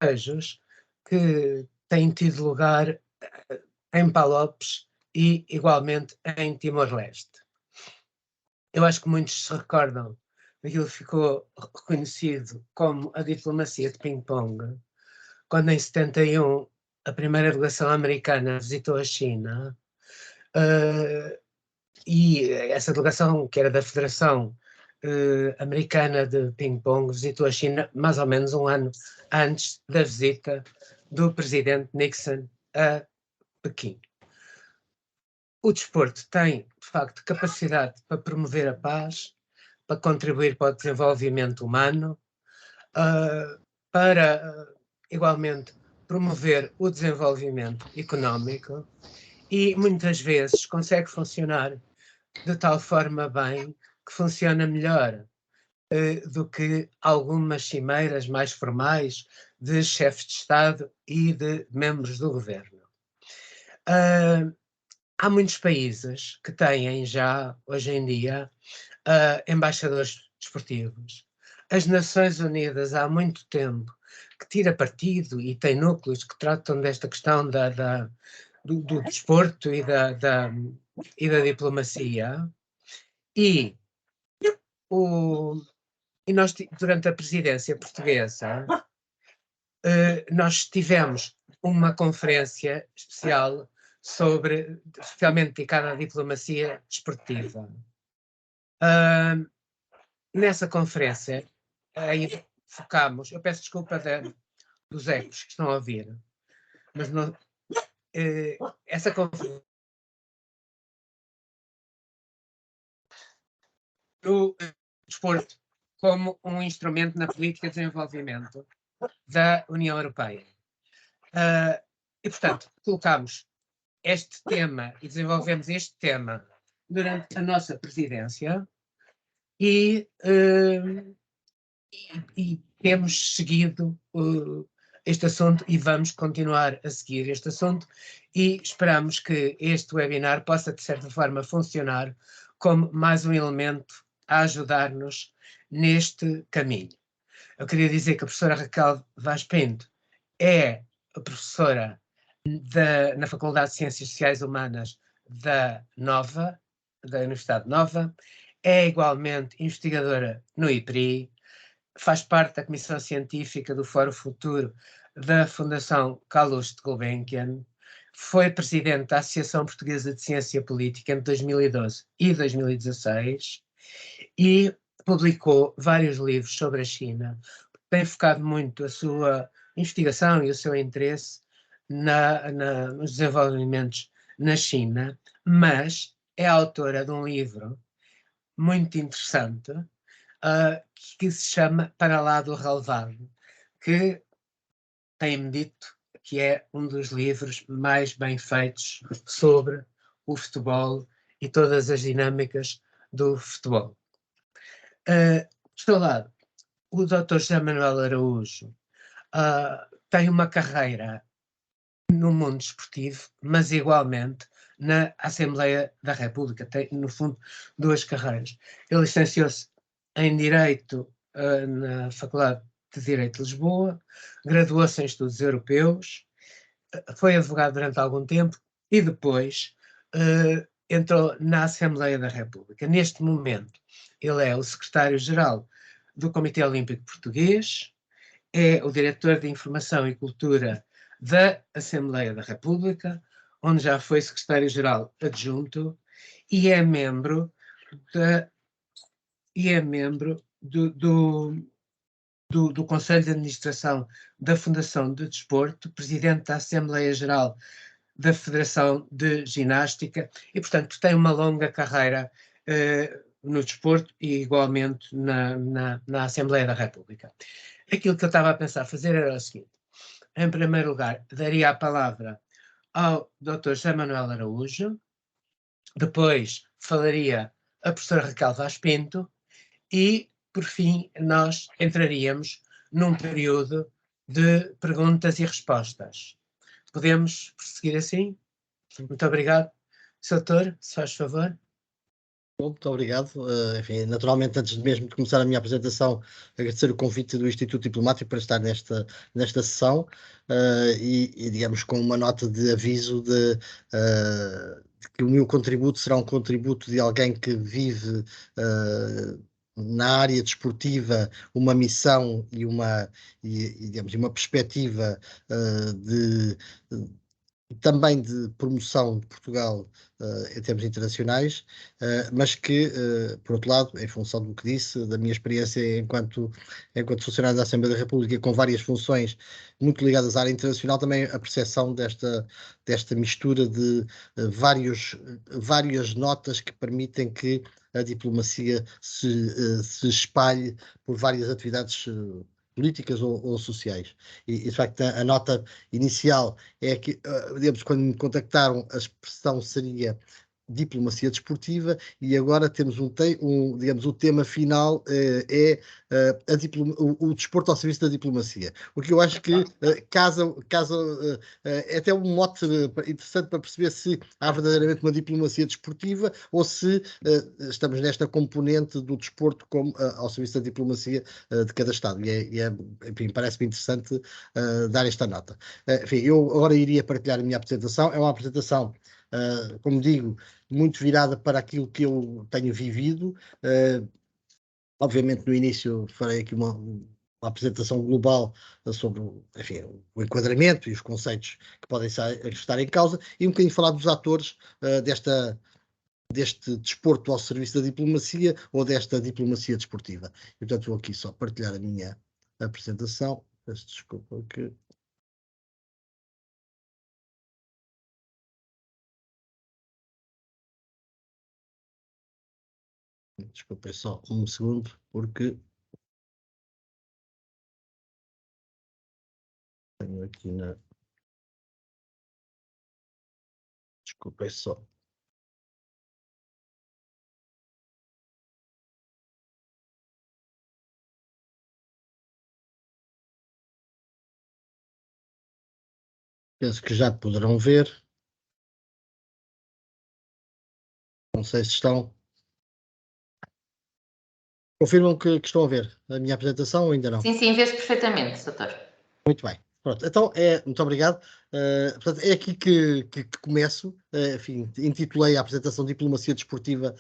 festejos que têm tido lugar em Palopes e, igualmente, em Timor-Leste. Eu acho que muitos se recordam daquilo que ficou reconhecido como a diplomacia de ping-pong, quando em 71 a primeira delegação americana visitou a China, e essa delegação, que era da Federação Americana de Ping-Pong, visitou a China mais ou menos um ano antes da visita do presidente Nixon a Pequim. O desporto tem, de facto, capacidade para promover a paz, para contribuir para o desenvolvimento humano, para, igualmente, promover o desenvolvimento económico e, muitas vezes, consegue funcionar de tal forma bem que funciona melhor do que algumas cimeiras mais formais de chefes de Estado e de membros do governo. Há muitos países que têm já, hoje em dia, embaixadores desportivos. As Nações Unidas, há muito tempo, que tira partido e tem núcleos que tratam desta questão do desporto e da diplomacia. E, nós, durante a presidência portuguesa, nós tivemos uma conferência especial especialmente dedicada à diplomacia desportiva. Nessa conferência, aí focámos, eu peço desculpa dos ecos que estão a ouvir, mas não, essa conferência do desporto como um instrumento na política de desenvolvimento da União Europeia. E, portanto, colocámos este tema e desenvolvemos este tema durante a nossa presidência e temos seguido este assunto e vamos continuar a seguir este assunto e esperamos que este webinar possa, de certa forma, funcionar como mais um elemento a ajudar-nos neste caminho. Eu queria dizer que a professora Raquel Vaz Pinto é a professora na Faculdade de Ciências Sociais Humanas da Universidade Nova, é igualmente investigadora no IPRI, faz parte da Comissão Científica do Fórum Futuro da Fundação Calouste Gulbenkian, foi presidente da Associação Portuguesa de Ciência Política entre 2012 e 2016 e publicou vários livros sobre a China. Tem focado muito a sua investigação e o seu interesse nos desenvolvimentos na China, mas é autora de um livro muito interessante que se chama Para lá do Relevado, que tem-me dito que é um dos livros mais bem feitos sobre o futebol e todas as dinâmicas do futebol. Do seu lado, o Dr. José Manuel Araújo tem uma carreira no mundo desportivo, mas igualmente na Assembleia da República. Tem, no fundo, duas carreiras. Ele licenciou-se em Direito na Faculdade de Direito de Lisboa, graduou-se em Estudos Europeus, foi advogado durante algum tempo e depois entrou na Assembleia da República. Neste momento, ele é o secretário-geral do Comitê Olímpico Português, é o diretor de Informação e Cultura da Assembleia da República, onde já foi secretário-geral adjunto e é membro do Conselho de Administração da Fundação de Desporto, presidente da Assembleia Geral da Federação de Ginástica e, portanto, tem uma longa carreira no desporto e igualmente na Assembleia da República. Aquilo que eu estava a pensar fazer era o seguinte: em primeiro lugar, daria a palavra ao Dr. José Manuel Araújo, depois falaria a professora Raquel Vaz Pinto e, por fim, nós entraríamos num período de perguntas e respostas. Podemos prosseguir assim? Muito obrigado. Sr. Doutor, se faz favor. Bom, muito obrigado. Enfim, naturalmente, antes mesmo de começar a minha apresentação, agradecer o convite do Instituto Diplomático para estar nesta sessão, digamos, com uma nota de aviso de que o meu contributo será um contributo de alguém que vive na área desportiva uma missão digamos, uma perspectiva de também de promoção de Portugal em termos internacionais, mas que, por outro lado, em função do que disse, da minha experiência enquanto funcionário da Assembleia da República, com várias funções muito ligadas à área internacional, também a percepção desta mistura de várias notas que permitem que a diplomacia se espalhe por várias atividades políticas ou sociais. E, de facto, a nota inicial é que, digamos, quando me contactaram, a expressão seria diplomacia desportiva, e agora temos digamos, o tema final é o desporto ao serviço da diplomacia. O que eu acho que é até um mote interessante para perceber se há verdadeiramente uma diplomacia desportiva ou se estamos nesta componente do desporto como ao serviço da diplomacia de cada Estado. Enfim, parece-me interessante dar esta nota. Enfim, eu agora iria partilhar a minha apresentação. É uma apresentação, como digo, muito virada para aquilo que eu tenho vivido. Obviamente, no início farei aqui uma apresentação global sobre, enfim, o enquadramento e os conceitos que podem estar em causa, e um bocadinho falar dos atores deste desporto ao serviço da diplomacia ou desta diplomacia desportiva. E, portanto, vou aqui só partilhar a minha apresentação. Peço desculpa que... Desculpem só um segundo, porque tenho aqui na... Desculpem só. Penso que já poderão ver. Não sei se estão. Confirmam que estão a ver a minha apresentação ou ainda não? Sim, vê-se perfeitamente, doutor. Muito bem. Pronto, então muito obrigado. Portanto, é aqui que começo. Enfim, intitulei a apresentação Diplomacia Desportiva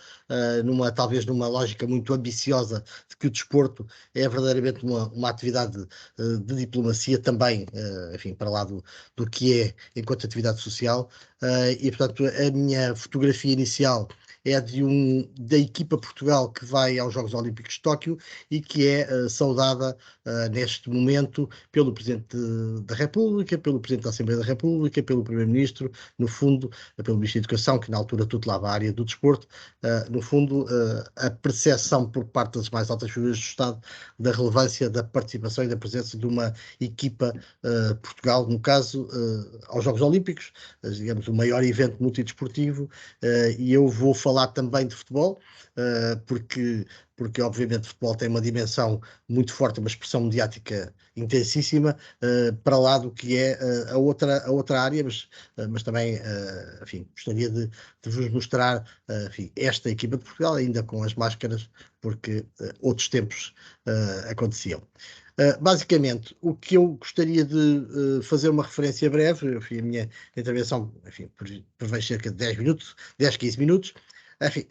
talvez numa lógica muito ambiciosa de que o desporto é verdadeiramente uma atividade de diplomacia também, enfim, para lá do que é enquanto atividade social. E, portanto, a minha fotografia inicial é da equipa Portugal que vai aos Jogos Olímpicos de Tóquio e que é saudada neste momento pelo Presidente da República, pelo Presidente da Assembleia da República, pelo Primeiro-Ministro, no fundo, pelo Ministro da Educação, que na altura tutelava a área do desporto, no fundo, a percepção por parte das mais altas figuras do Estado da relevância da participação e da presença de uma equipa Portugal, no caso, aos Jogos Olímpicos, digamos, o maior evento multidesportivo, e eu vou falar também de futebol, porque obviamente o futebol tem uma dimensão muito forte, uma expressão mediática intensíssima, para lá do que é a outra área, mas também, enfim, gostaria de vos mostrar, enfim, esta equipa de Portugal, ainda com as máscaras, porque outros tempos aconteciam. Basicamente, o que eu gostaria de fazer uma referência breve, enfim, a minha intervenção, enfim, prevê cerca de 10 minutos, 10, 15 minutos, enfim,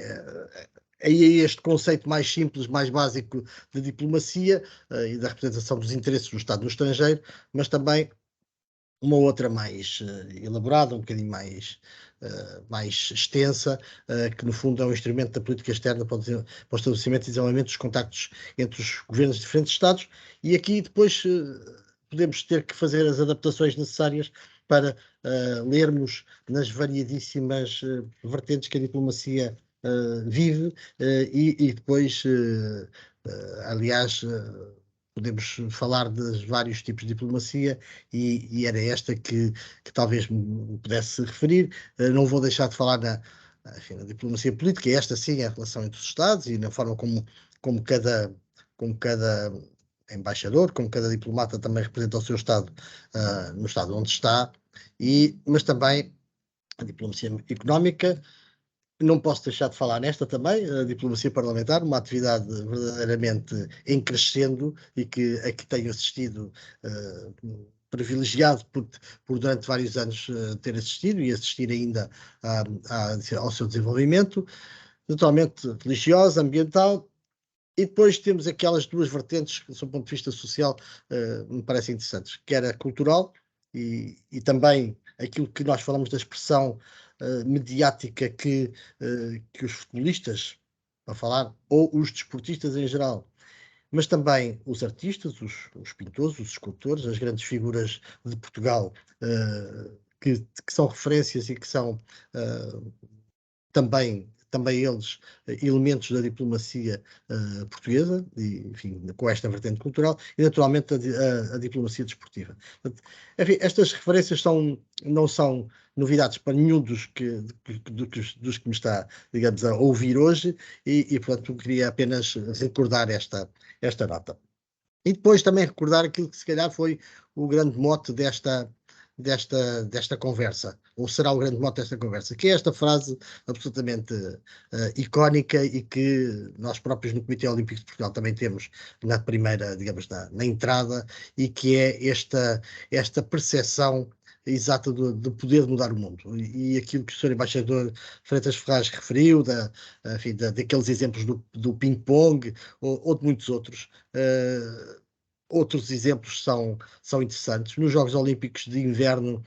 aí é este conceito mais simples, mais básico de diplomacia e da representação dos interesses do Estado no estrangeiro, mas também uma outra mais elaborada, um bocadinho mais extensa, que no fundo é um instrumento da política externa para o estabelecimento e desenvolvimento dos contactos entre os governos de diferentes Estados, e aqui depois podemos ter que fazer as adaptações necessárias para lermos nas variadíssimas vertentes que a diplomacia vive e depois, aliás, podemos falar dos vários tipos de diplomacia e era esta que talvez me pudesse referir. Não vou deixar de falar enfim, na diplomacia política, esta sim é a relação entre os Estados e na forma como cada embaixador, como cada diplomata também representa o seu Estado no Estado onde está, mas também a diplomacia económica, não posso deixar de falar nesta também, a diplomacia parlamentar, uma atividade verdadeiramente em crescendo e que aqui tenho assistido, privilegiado por durante vários anos ter assistido e assistir ainda ao seu desenvolvimento, naturalmente religiosa, ambiental, e depois temos aquelas duas vertentes que, sob o ponto de vista social, me parecem interessantes, que era cultural e também aquilo que nós falamos da expressão mediática que os futebolistas, para falar, ou os desportistas em geral, mas também os artistas, os pintores, os escultores, as grandes figuras de Portugal, que são referências e que são também eles elementos da diplomacia portuguesa, e, enfim, com esta vertente cultural, e naturalmente a diplomacia desportiva. Portanto, enfim, estas referências não são novidades para nenhum dos que me está, digamos, a ouvir hoje, e portanto, queria apenas recordar esta nota. E depois também recordar aquilo que se calhar foi o grande mote desta conversa, ou será o grande mote desta conversa, que é esta frase absolutamente icónica e que nós próprios no Comitê Olímpico de Portugal também temos na primeira, digamos, na entrada, e que é esta percepção exata do poder de mudar o mundo. E aquilo que o Sr. Embaixador Freitas Ferraz referiu, enfim, daqueles exemplos do ping-pong ou de muitos outros. Outros exemplos são interessantes. Nos Jogos Olímpicos de Inverno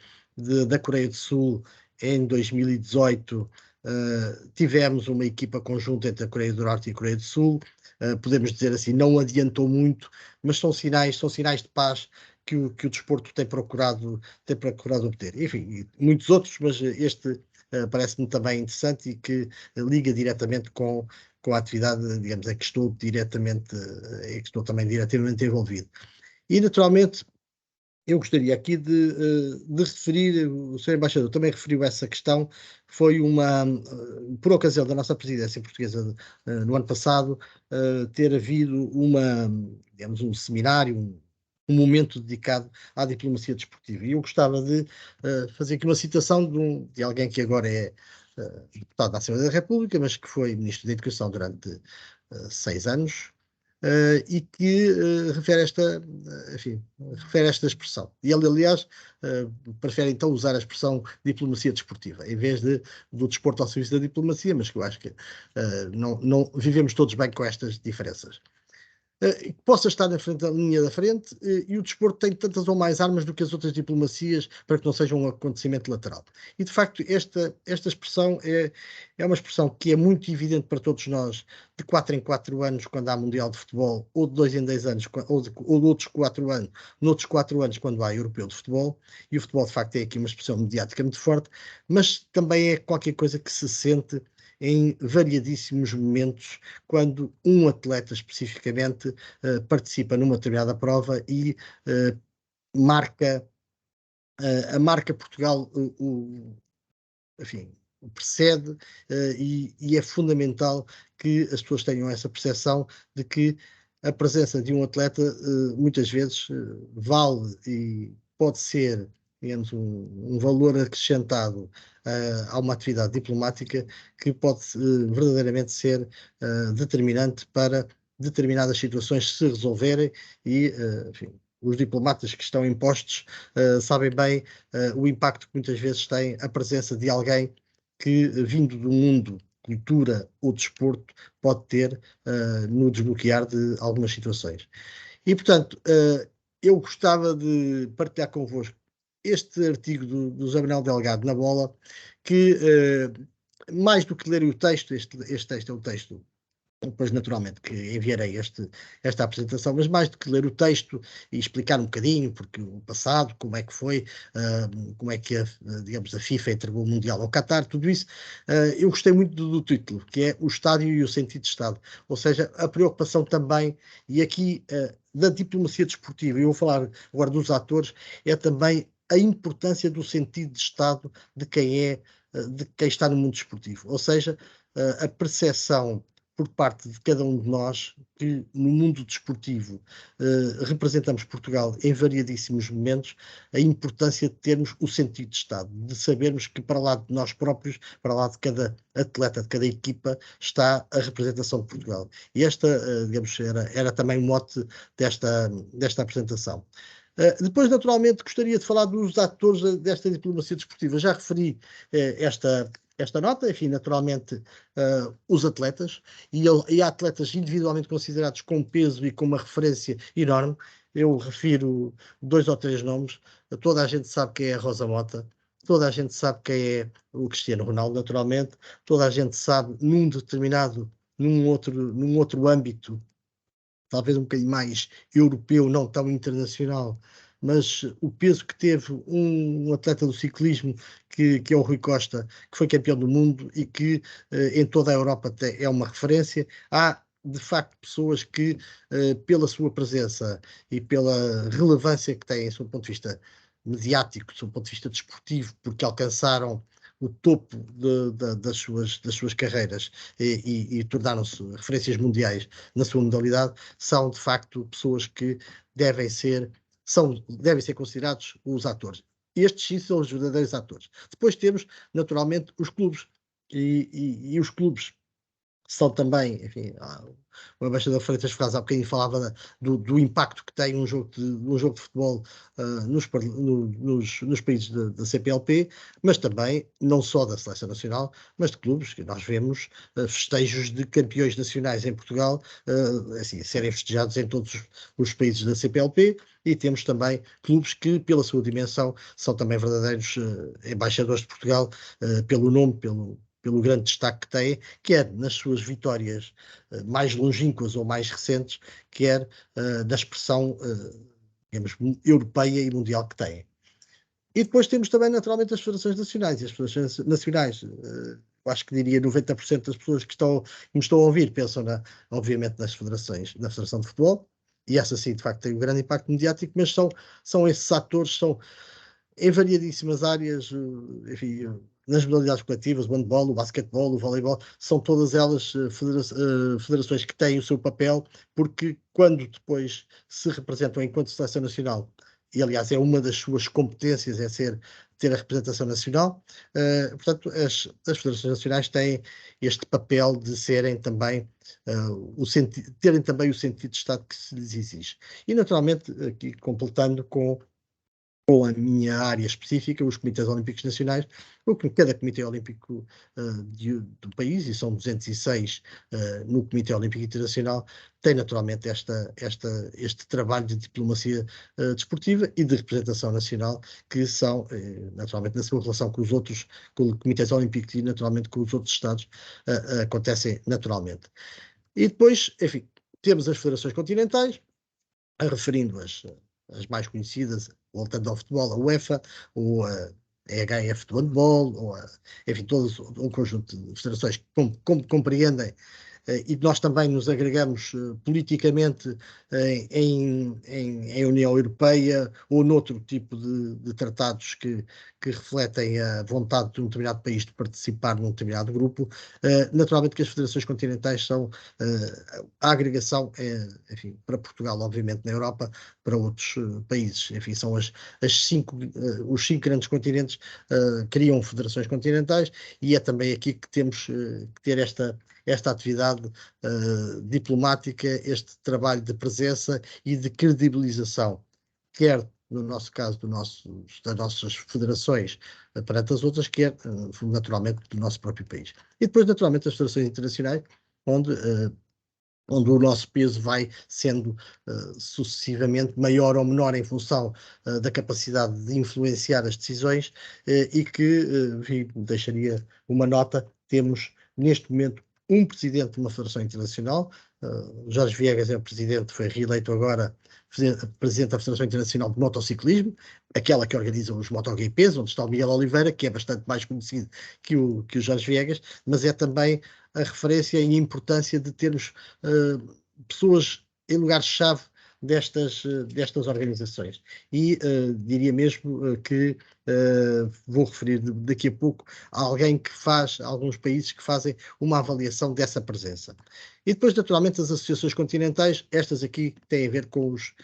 da Coreia do Sul, em 2018, tivemos uma equipa conjunta entre a Coreia do Norte e a Coreia do Sul. Podemos dizer assim, não adiantou muito, mas são sinais de paz que o desporto tem procurado obter. Enfim, muitos outros, mas este parece-me também interessante e que liga diretamente com a atividade, digamos, em que estou também diretamente envolvido. E, naturalmente, eu gostaria aqui de referir, o Sr. Embaixador também referiu essa questão, foi por ocasião da nossa presidência portuguesa no ano passado, ter havido digamos, um seminário, um momento dedicado à diplomacia desportiva. E eu gostava de fazer aqui uma citação de alguém que agora é deputado da Assembleia da República, mas que foi Ministro da Educação durante 6 anos, e que refere esta expressão. E ele, aliás, prefere então usar a expressão diplomacia desportiva, em vez do desporto ao serviço da diplomacia, mas que eu acho que não vivemos todos bem com estas diferenças. Que possa estar na linha da frente, e o desporto tem tantas ou mais armas do que as outras diplomacias para que não seja um acontecimento lateral. E, de facto, esta expressão é uma expressão que é muito evidente para todos nós, de 4 em 4 anos, quando há Mundial de Futebol, ou de 2 em 2 anos, ou de outros 4 anos, noutros 4 anos, quando há Europeu de Futebol, e o futebol, de facto, é aqui uma expressão mediática muito forte, mas também é qualquer coisa que se sente em variadíssimos momentos, quando um atleta especificamente participa numa determinada prova e a marca Portugal, enfim, precede, e é fundamental que as pessoas tenham essa percepção de que a presença de um atleta muitas vezes vale e pode ser, digamos, um valor acrescentado a uma atividade diplomática que pode verdadeiramente ser determinante para determinadas situações se resolverem e, enfim, os diplomatas que estão impostos sabem bem o impacto que muitas vezes tem a presença de alguém que, vindo do mundo cultura ou desporto, pode ter no desbloquear de algumas situações. E, portanto, eu gostava de partilhar convosco este artigo do José Manuel Delgado na Bola, que mais do que ler o texto, este texto é o texto, depois naturalmente que enviarei esta apresentação, mas mais do que ler o texto e explicar um bocadinho, porque o passado, como é que foi, como é que digamos, a FIFA entregou o Mundial ao Qatar, tudo isso, eu gostei muito do título, que é o estádio e o sentido de Estado, ou seja, a preocupação também, e aqui da diplomacia desportiva, e eu vou falar agora dos atores, é também a importância do sentido de Estado de quem está no mundo desportivo, ou seja, a percepção por parte de cada um de nós que no mundo desportivo representamos Portugal em variadíssimos momentos, a importância de termos o sentido de Estado, de sabermos que para lá de nós próprios, para lá de cada atleta, de cada equipa, está a representação de Portugal. E esta, digamos, era também o mote desta apresentação. Depois, naturalmente, gostaria de falar dos atores desta diplomacia desportiva. Já referi esta nota, enfim, naturalmente, os atletas, e há atletas individualmente considerados com peso e com uma referência enorme. Eu refiro 2 ou 3 nomes. Toda a gente sabe quem é a Rosa Mota, toda a gente sabe quem é o Cristiano Ronaldo, naturalmente, toda a gente sabe num outro âmbito, talvez um bocadinho mais europeu, não tão internacional, mas o peso que teve um atleta do ciclismo, que é o Rui Costa, que foi campeão do mundo e que em toda a Europa é uma referência. Há, de facto, pessoas que, pela sua presença e pela relevância que têm, do ponto de vista mediático, do ponto de vista desportivo, porque alcançaram o topo das suas carreiras e tornaram-se referências mundiais na sua modalidade, são de facto pessoas que devem ser considerados os atores. Estes sim são os verdadeiros atores. Depois temos, naturalmente, os clubes. E os clubes são também, enfim, o embaixador Freitas Ferraz há bocadinho falava do impacto que tem um jogo de futebol nos países da CPLP, mas também, não só da Seleção Nacional, mas de clubes, que nós vemos festejos de campeões nacionais em Portugal, assim, serem festejados em todos os países da CPLP, e temos também clubes que, pela sua dimensão, são também verdadeiros embaixadores de Portugal, pelo nome, pelo grande destaque que têm, quer nas suas vitórias mais longínquas ou mais recentes, quer da expressão, digamos, europeia e mundial que têm. E depois temos também, naturalmente, as federações nacionais. E as federações nacionais, eu acho que diria 90% das pessoas que me estão a ouvir pensam, obviamente, nas federações, na Federação de Futebol, e essa sim, de facto, tem um grande impacto mediático, mas são esses atores, são em variadíssimas áreas, enfim, nas modalidades coletivas, o handball, o basquetebol, o voleibol, são todas elas federações que têm o seu papel, porque quando depois se representam enquanto seleção nacional, e aliás é uma das suas competências, ter a representação nacional, portanto as federações nacionais têm este papel de serem também, terem também o sentido de Estado que se lhes exige. E naturalmente, aqui completando com a minha área específica, os Comitês Olímpicos Nacionais, o que cada Comitê Olímpico do país, e são 206 no Comitê Olímpico Internacional, tem naturalmente este trabalho de diplomacia desportiva e de representação nacional, que são, naturalmente, na sua relação com os outros, com os Comitês Olímpicos e, naturalmente, com os outros Estados, acontecem naturalmente. E depois, enfim, temos as federações continentais, referindo-as as mais conhecidas, voltando ao futebol, a UEFA, ou a EHF do handball, ou enfim, todo um conjunto de federações que compreendem, e nós também nos agregamos politicamente em União Europeia ou noutro tipo de tratados que refletem a vontade de um determinado país de participar num determinado grupo. Naturalmente que as federações continentais são a agregação, enfim, para Portugal, obviamente, na Europa, para outros países. Enfim, são os 5 grandes continentes criam federações continentais, e é também aqui que temos que ter esta atividade diplomática, este trabalho de presença e de credibilização, quer no nosso caso das nossas federações perante as outras, quer naturalmente do nosso próprio país. E depois, naturalmente, as federações internacionais, onde o nosso peso vai sendo sucessivamente maior ou menor em função da capacidade de influenciar as decisões, e que, deixaria uma nota, temos neste momento um presidente de uma federação internacional, Jorge Viegas é o presidente, foi reeleito agora presidente da Federação Internacional de Motociclismo, aquela que organiza os MotoGPs, onde está o Miguel Oliveira, que é bastante mais conhecido que o Jorge Viegas, mas é também a referência e a importância de termos pessoas em lugares-chave destas organizações. E diria mesmo que vou referir daqui a pouco a alguns países que fazem uma avaliação dessa presença. E depois, naturalmente, as associações continentais, estas aqui têm a ver com os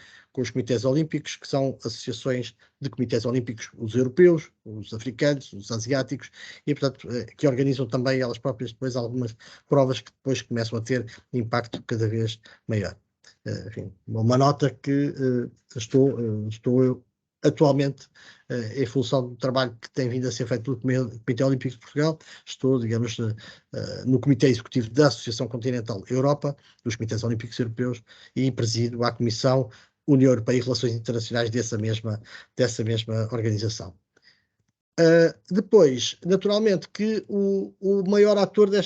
comitês olímpicos, que são associações de comitês olímpicos, os europeus, os africanos, os asiáticos, e, portanto, que organizam também elas próprias depois algumas provas que depois começam a ter impacto cada vez maior. Enfim, uma nota que estou atualmente, em função do trabalho que tem vindo a ser feito pelo Comitê Olímpico de Portugal, estou, digamos, no Comitê Executivo da Associação Continental Europa, dos Comitês Olímpicos Europeus, e presido a Comissão União Europeia e Relações Internacionais dessa mesma organização. Depois, naturalmente, que o maior ator de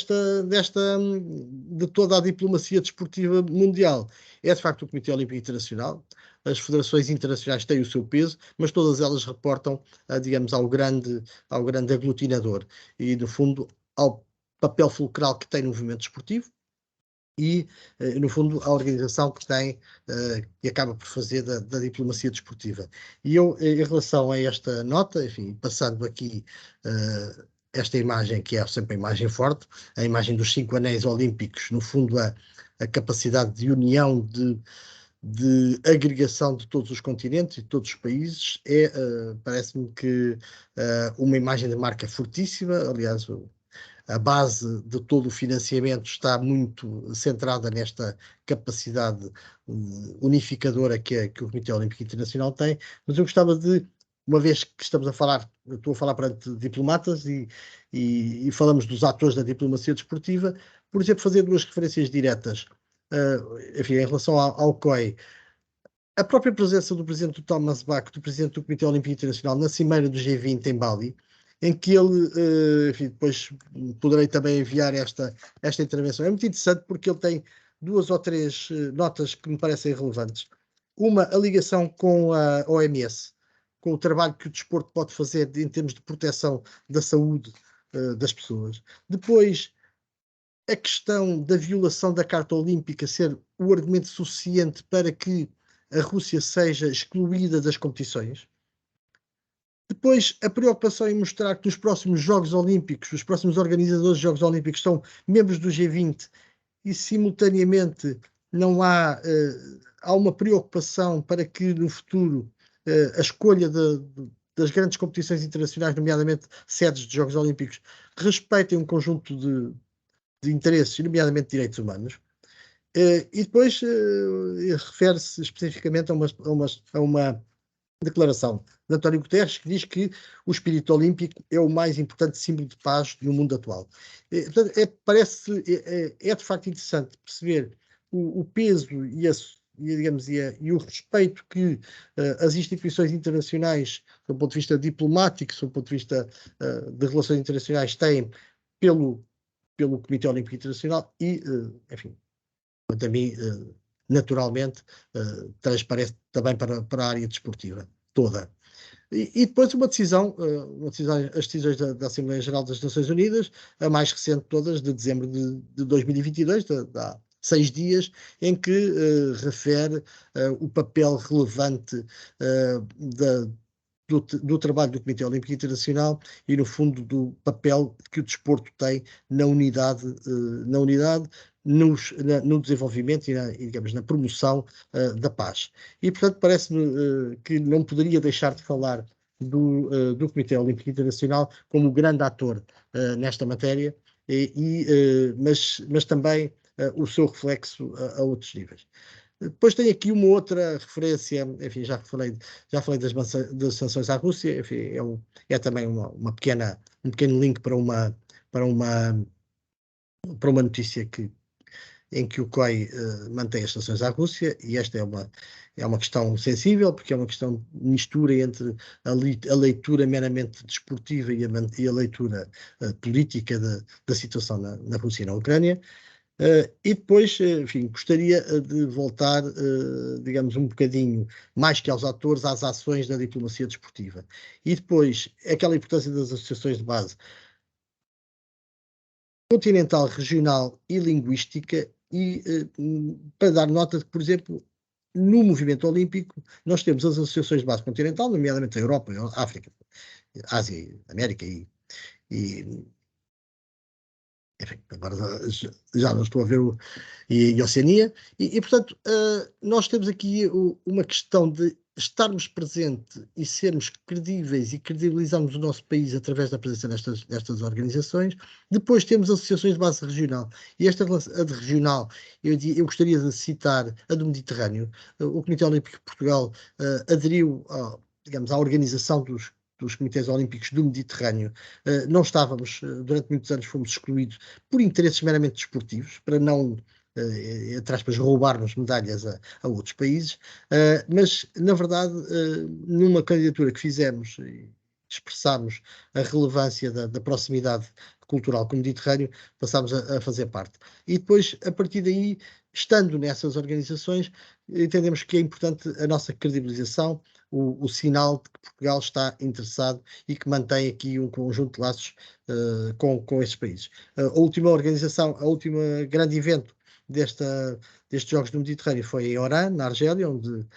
toda a diplomacia desportiva mundial é, de facto, o Comitê Olímpico Internacional. As federações internacionais têm o seu peso, mas todas elas reportam, digamos, ao grande aglutinador e, no fundo, ao papel fulcral que tem no movimento desportivo e, no fundo, a organização que tem e acaba por fazer da diplomacia desportiva. E eu, em relação a esta nota, enfim, passando aqui esta imagem, que é sempre a imagem forte, a imagem dos 5 anéis olímpicos, no fundo, a capacidade de união, de agregação de todos os continentes e de todos os países, parece-me que uma imagem de marca fortíssima. Aliás, a base de todo o financiamento está muito centrada nesta capacidade unificadora que o Comitê Olímpico Internacional tem, mas eu gostava de, uma vez que estou a falar perante diplomatas e falamos dos atores da diplomacia desportiva, por exemplo, fazer 2 referências diretas. Enfim, em relação ao COI, a própria presença do presidente Thomas Bach, do presidente do Comitê Olímpico Internacional, na cimeira do G20 em Bali, em que ele, enfim, depois poderei também enviar esta intervenção. É muito interessante porque ele tem 2 ou 3 notas que me parecem relevantes. Uma, a ligação com a OMS, com o trabalho que o desporto pode fazer em termos de proteção da saúde das pessoas. Depois, a questão da violação da Carta Olímpica ser o argumento suficiente para que a Rússia seja excluída das competições. Depois, a preocupação em mostrar que nos próximos Jogos Olímpicos, os próximos organizadores dos Jogos Olímpicos são membros do G20 e, simultaneamente, não há uma preocupação para que, no futuro, a escolha das grandes competições internacionais, nomeadamente sedes de Jogos Olímpicos, respeitem um conjunto de interesses, nomeadamente direitos humanos. E depois refere-se especificamente a uma declaração de António Guterres, que diz que o espírito olímpico é o mais importante símbolo de paz no mundo atual. Portanto, é de facto interessante perceber o peso e o respeito que as instituições internacionais, do ponto de vista diplomático, do ponto de vista de relações internacionais, têm pelo Comitê Olímpico Internacional e, enfim, quanto a mim, naturalmente, transparece também para a área desportiva toda. E depois uma decisão, as decisões da Assembleia Geral das Nações Unidas, a mais recente de todas, de dezembro de 2022, há 6 dias, em que refere o papel relevante do trabalho do Comitê Olímpico Internacional e, no fundo, do papel que o desporto tem na unidade, no desenvolvimento e, digamos, na promoção da paz. E, portanto, parece-me que não poderia deixar de falar do Comitê Olímpico Internacional como grande ator nesta matéria, mas também o seu reflexo a outros níveis. Depois tenho aqui uma outra referência, enfim, já falei das sanções à Rússia, enfim, é também um pequeno link para uma notícia em que o COI mantém as sanções à Rússia, e esta é uma questão sensível, porque é uma questão de mistura entre a leitura meramente desportiva e a leitura política da situação na Rússia e na Ucrânia. E depois, enfim, gostaria de voltar, digamos, um bocadinho, mais que aos atores, às ações da diplomacia desportiva. E depois, aquela importância das associações de base continental, regional e linguística, e para dar nota de que, por exemplo, no movimento olímpico, nós temos as associações de base continental, nomeadamente a Europa, a África, a Ásia, a América e enfim, agora já não estou a ver e Oceania, portanto, nós temos aqui uma questão de estarmos presentes e sermos credíveis e credibilizarmos o nosso país através da presença nestas organizações. Depois temos associações de base regional, e a de regional, eu gostaria de citar a do Mediterrâneo. O Comitê Olímpico de Portugal aderiu, digamos, à organização dos Comitês Olímpicos do Mediterrâneo. Não estávamos, durante muitos anos fomos excluídos por interesses meramente desportivos, para não, entre aspas, roubarmos medalhas a outros países, mas, na verdade, numa candidatura que fizemos e expressámos a relevância da proximidade cultural com o Mediterrâneo, passámos a fazer parte. E depois, a partir daí, estando nessas organizações, entendemos que é importante a nossa credibilização, o sinal de que Portugal está interessado e que mantém aqui um conjunto de laços com estes países. A última organização, a última grande evento destes Jogos do Mediterrâneo foi em Oran, na Argélia, onde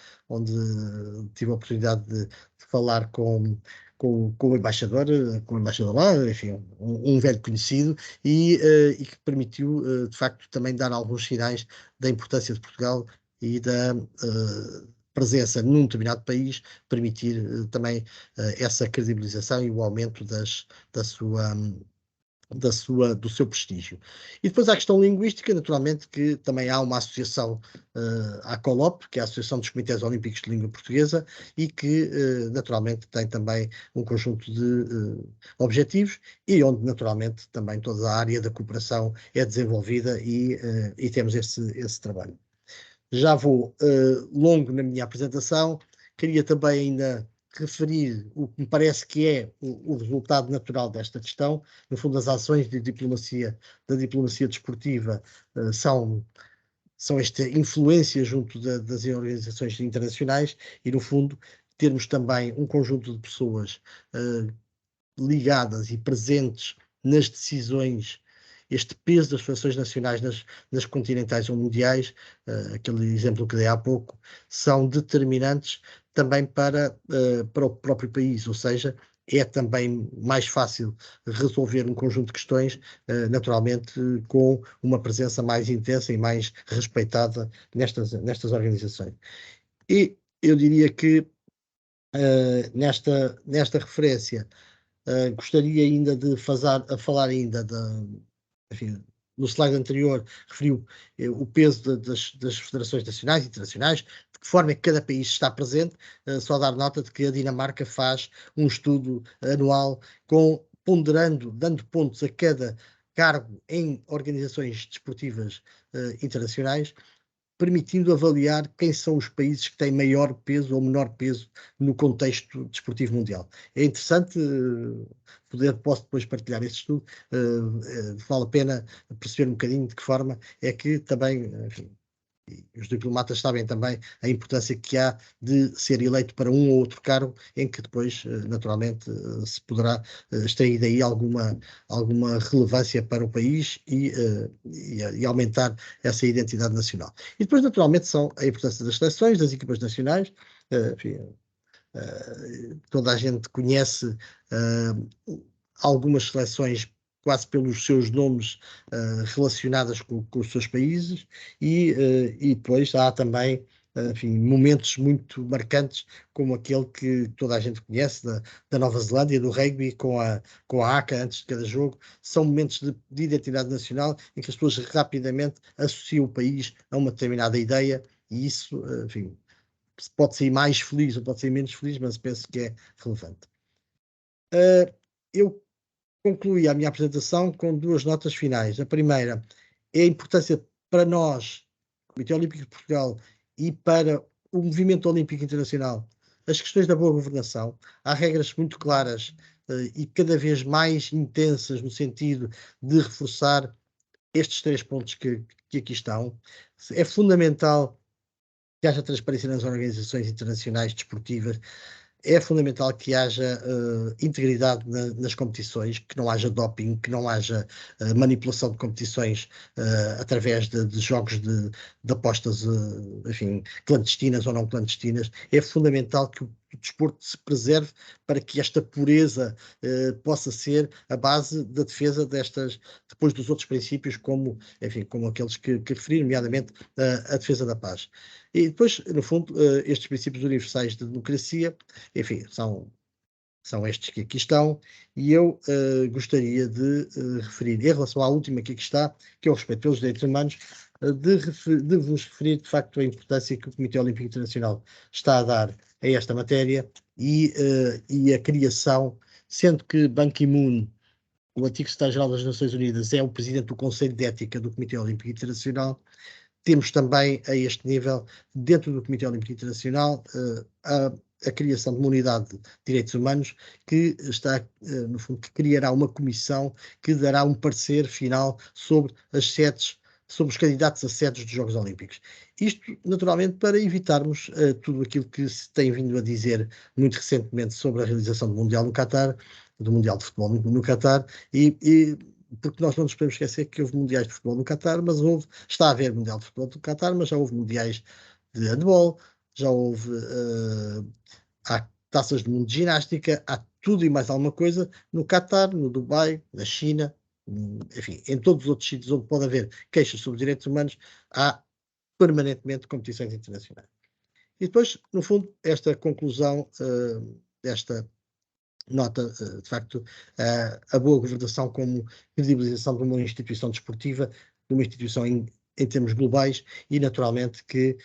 tive a oportunidade de falar com o embaixador lá, enfim, um velho conhecido, e que permitiu, de facto, também dar alguns sinais da importância de Portugal e da presença num determinado país, permitir também essa credibilização e o aumento do seu prestígio. E depois há a questão linguística, naturalmente, que também há uma associação, a COLOP, que é a Associação dos Comitês Olímpicos de Língua Portuguesa, e que, naturalmente, tem também um conjunto de objetivos, e onde, naturalmente, também toda a área da cooperação é desenvolvida e temos esse trabalho. Já vou longo na minha apresentação, queria também ainda referir o que me parece que é o resultado natural desta questão. No fundo, as ações da diplomacia desportiva são esta influência junto das organizações internacionais e, no fundo, termos também um conjunto de pessoas ligadas e presentes nas decisões, este peso das seleções nacionais nas continentais ou mundiais, aquele exemplo que dei há pouco, são determinantes também para o próprio país, ou seja, é também mais fácil resolver um conjunto de questões, naturalmente, com uma presença mais intensa e mais respeitada nestas organizações. E eu diria que nesta referência, gostaria ainda de falar ainda enfim, no slide anterior referiu o peso das federações nacionais e internacionais, de que forma é que cada país está presente, só dar nota de que a Dinamarca faz um estudo anual ponderando, dando pontos a cada cargo em organizações desportivas internacionais, permitindo avaliar quem são os países que têm maior peso ou menor peso no contexto desportivo mundial. É interessante, posso depois partilhar esse estudo, vale a pena perceber um bocadinho de que forma é que também, enfim, os diplomatas sabem também a importância que há de ser eleito para um ou outro cargo, em que depois, naturalmente, se poderá extrair daí alguma relevância para o país e aumentar essa identidade nacional. E depois, naturalmente, são a importância das seleções, das equipas nacionais, enfim, toda a gente conhece algumas seleções quase pelos seus nomes relacionadas com os seus países e depois há também enfim, momentos muito marcantes, como aquele que toda a gente conhece da Nova Zelândia, do rugby com a ACA antes de cada jogo. São momentos de identidade nacional em que as pessoas rapidamente associam o país a uma determinada ideia e isso, enfim, pode ser mais feliz ou pode ser menos feliz, mas penso que é relevante. Eu concluí a minha apresentação com duas notas finais. A primeira é a importância para nós, Comitê Olímpico de Portugal, e para o movimento olímpico internacional, as questões da boa governação. Há regras muito claras e cada vez mais intensas no sentido de reforçar estes 3 pontos que aqui estão. É fundamental que haja transparência nas organizações internacionais desportivas. é fundamental que haja integridade nas competições, que não haja doping, que não haja manipulação de competições através de jogos de apostas, enfim, clandestinas ou não clandestinas. É fundamental que o desporto se preserve para que esta pureza possa ser a base da defesa depois dos outros princípios, como, enfim, como aqueles que referi, nomeadamente a defesa da paz. E depois, no fundo, estes princípios universais de democracia, enfim, são estes que aqui estão, e eu gostaria de referir, em relação à última que aqui está, que é o respeito pelos direitos humanos, de vos referir, de facto, a importância que o Comitê Olímpico Internacional está a dar a esta matéria e a criação, sendo que Ban Ki-moon, o antigo secretário-geral das Nações Unidas, é o presidente do Conselho de Ética do Comitê Olímpico Internacional. Temos também, a este nível, dentro do Comitê Olímpico Internacional, a criação de uma unidade de direitos humanos que está, no fundo, que criará uma comissão que dará um parecer final sobre os candidatos a sedes dos Jogos Olímpicos. Isto, naturalmente, para evitarmos tudo aquilo que se tem vindo a dizer muito recentemente sobre a realização do Mundial no Qatar, do Mundial de Futebol no Qatar, porque nós não nos podemos esquecer que houve mundiais de futebol no Qatar, mas está a haver mundial de futebol no Qatar, mas já houve mundiais de handball, já houve há taças do mundo de ginástica, há tudo e mais alguma coisa no Qatar, no Dubai, na China, enfim, em todos os outros sítios onde pode haver queixas sobre direitos humanos, há permanentemente competições internacionais. E depois, no fundo, esta conclusão desta nota, de facto, a boa governação como credibilização de uma instituição desportiva, de uma instituição em termos globais e, naturalmente, que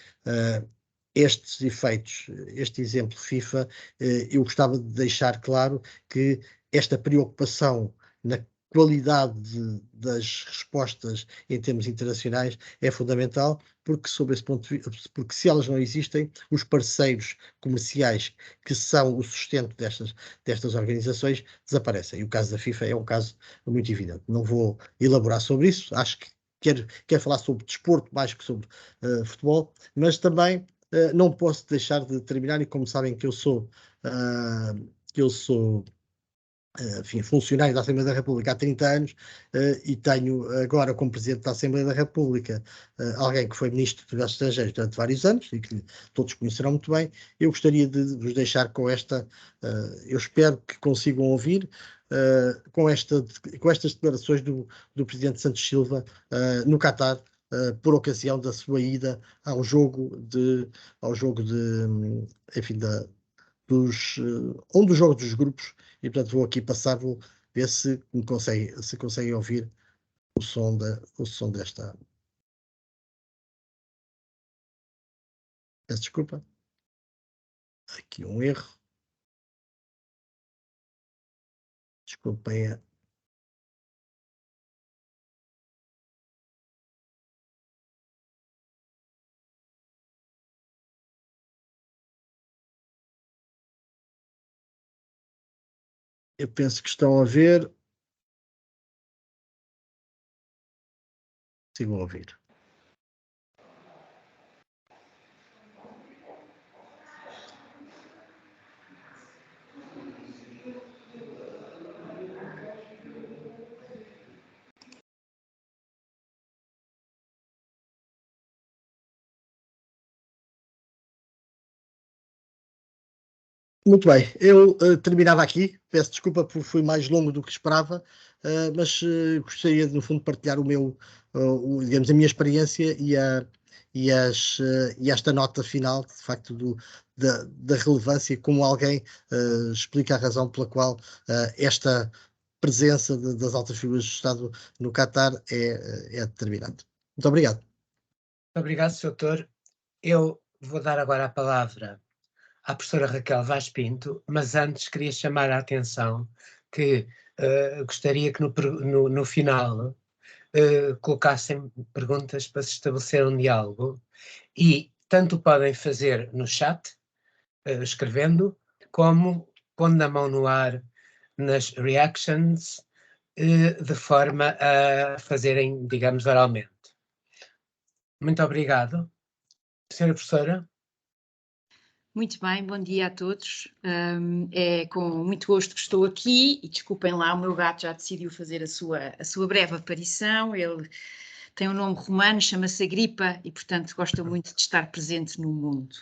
estes efeitos, este exemplo FIFA, eu gostava de deixar claro que esta preocupação na qualidade das respostas em termos internacionais é fundamental, porque sob esse ponto de vista, porque se elas não existem, os parceiros comerciais que são o sustento destas organizações desaparecem. E o caso da FIFA é um caso muito evidente. Não vou elaborar sobre isso, acho que quero falar sobre desporto mais que sobre futebol, mas também não posso deixar de terminar, e como sabem que eu sou enfim, funcionário da Assembleia da República há 30 anos e tenho agora como Presidente da Assembleia da República alguém que foi Ministro dos Negócios Estrangeiros durante vários anos e que todos conhecerão muito bem. Eu gostaria de vos deixar com eu espero que consigam ouvir com estas declarações do Presidente Santos Silva no Qatar, por ocasião da sua ida ao jogo enfim, um dos jogos dos grupos, e portanto vou aqui passar, vou ver se conseguem ouvir o som desta. Peço desculpa. Aqui um erro. Desculpem. Eu penso que estão a ver. Sigam a ouvir. Muito bem, eu terminava aqui, peço desculpa porque fui mais longo do que esperava, mas gostaria de, no fundo, partilhar digamos, a minha experiência e esta nota final, de facto, da relevância, como alguém explica a razão pela qual esta presença das altas figuras do Estado no Qatar é determinante. Muito obrigado. Muito obrigado, Sr. Doutor. Eu vou dar agora a palavra à professora Raquel Vaz Pinto, mas antes queria chamar a atenção que gostaria que no final colocassem perguntas para se estabelecer um diálogo e tanto podem fazer no chat, escrevendo, como pondo a mão no ar nas reactions, de forma a fazerem, digamos, oralmente. Muito obrigado. Senhora professora? Muito bem, bom dia a todos. É com muito gosto que estou aqui e desculpem lá, o meu gato já decidiu fazer a sua breve aparição. Ele tem um nome romano, chama-se Agripa e, portanto, gosta muito de estar presente no mundo.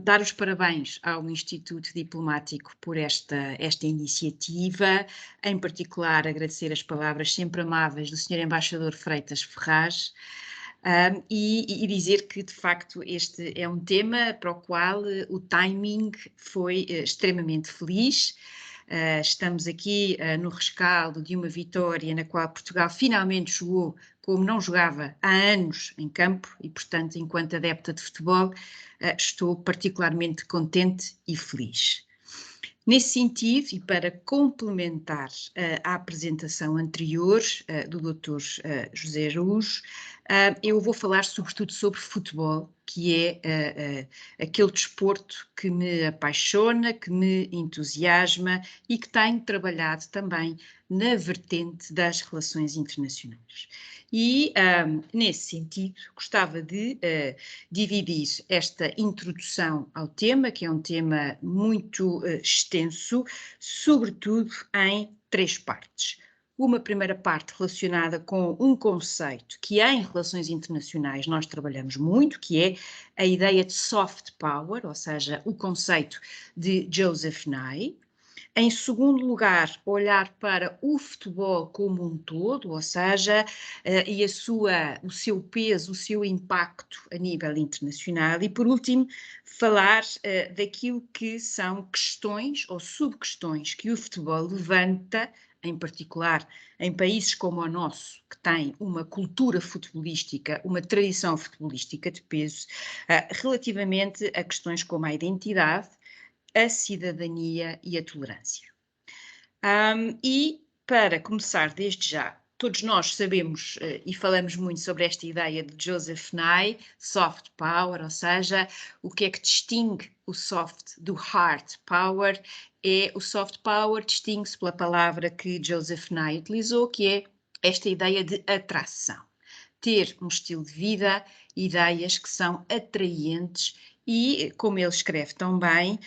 Dar os parabéns ao Instituto Diplomático por esta iniciativa, em particular agradecer as palavras sempre amáveis do Sr. Embaixador Freitas Ferraz, e dizer que, de facto, este é um tema para o qual o timing foi extremamente feliz. Estamos aqui no rescaldo de uma vitória na qual Portugal finalmente jogou como não jogava há anos em campo e, portanto, enquanto adepta de futebol, estou particularmente contente e feliz. Nesse sentido, e para complementar a apresentação anterior do Dr. José Araújo, eu vou falar sobretudo sobre futebol, que é aquele desporto que me apaixona, que me entusiasma e que tenho trabalhado também na vertente das relações internacionais. E, nesse sentido, gostava de dividir esta introdução ao tema, que é um tema muito extenso, sobretudo em 3 partes. Uma primeira parte relacionada com um conceito que em relações internacionais nós trabalhamos muito, que é a ideia de soft power, ou seja, o conceito de Joseph Nye. Em segundo lugar, olhar para o futebol como um todo, ou seja, e o seu peso, o seu impacto a nível internacional. E, por último, falar daquilo que são questões ou subquestões que o futebol levanta, em particular em países como o nosso, que tem uma cultura futebolística, uma tradição futebolística de peso, relativamente a questões como a identidade, a cidadania e a tolerância. E, para começar desde já, todos nós sabemos e falamos muito sobre esta ideia de Joseph Nye, soft power, ou seja, o que é que distingue o soft do hard power? O soft power distingue-se pela palavra que Joseph Nye utilizou, que é esta ideia de atração. Ter um estilo de vida, ideias que são atraentes e, como ele escreve tão bem,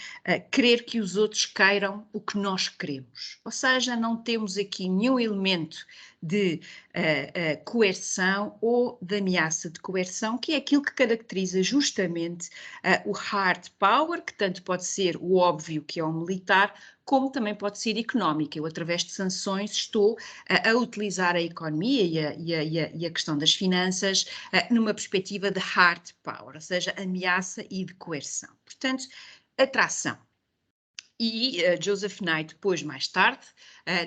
querer que os outros queiram o que nós queremos. Ou seja, não temos aqui nenhum elemento de coerção ou de ameaça de coerção, que é aquilo que caracteriza justamente o hard power, que tanto pode ser o óbvio, que é o militar, como também pode ser económica. Eu, através de sanções, estou a utilizar a economia e a questão das finanças numa perspectiva de hard power, ou seja, ameaça e de coerção. Portanto, atração. E Joseph Nye, depois, mais tarde,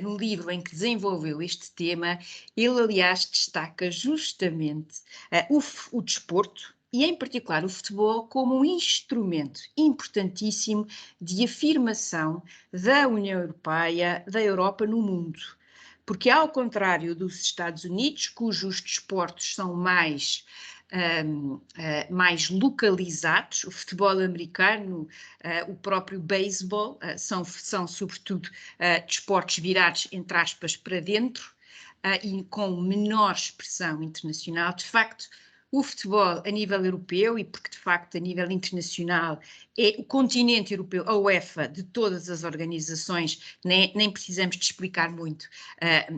no livro em que desenvolveu este tema, ele, aliás, destaca justamente o desporto, e em particular o futebol, como um instrumento importantíssimo de afirmação da União Europeia, da Europa no mundo. Porque, ao contrário dos Estados Unidos, cujos desportos são mais localizados, o futebol americano, o próprio beisebol, são sobretudo desportos virados, entre aspas, para dentro e com menor expressão internacional. De facto, o futebol a nível europeu, e porque de facto a nível internacional é o continente europeu, a UEFA, de todas as organizações, nem precisamos de explicar muito,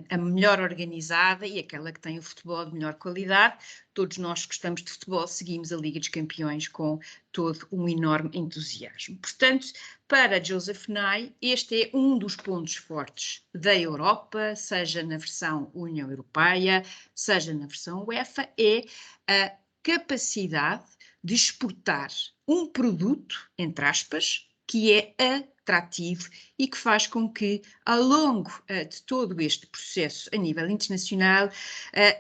a melhor organizada e aquela que tem o futebol de melhor qualidade. Todos nós que gostamos de futebol seguimos a Liga dos Campeões com todo um enorme entusiasmo. Portanto, para Joseph Nye, este é um dos pontos fortes da Europa, seja na versão União Europeia, seja na versão UEFA, é a capacidade de exportar um produto, entre aspas, que é atrativo e que faz com que, ao longo de todo este processo a nível internacional,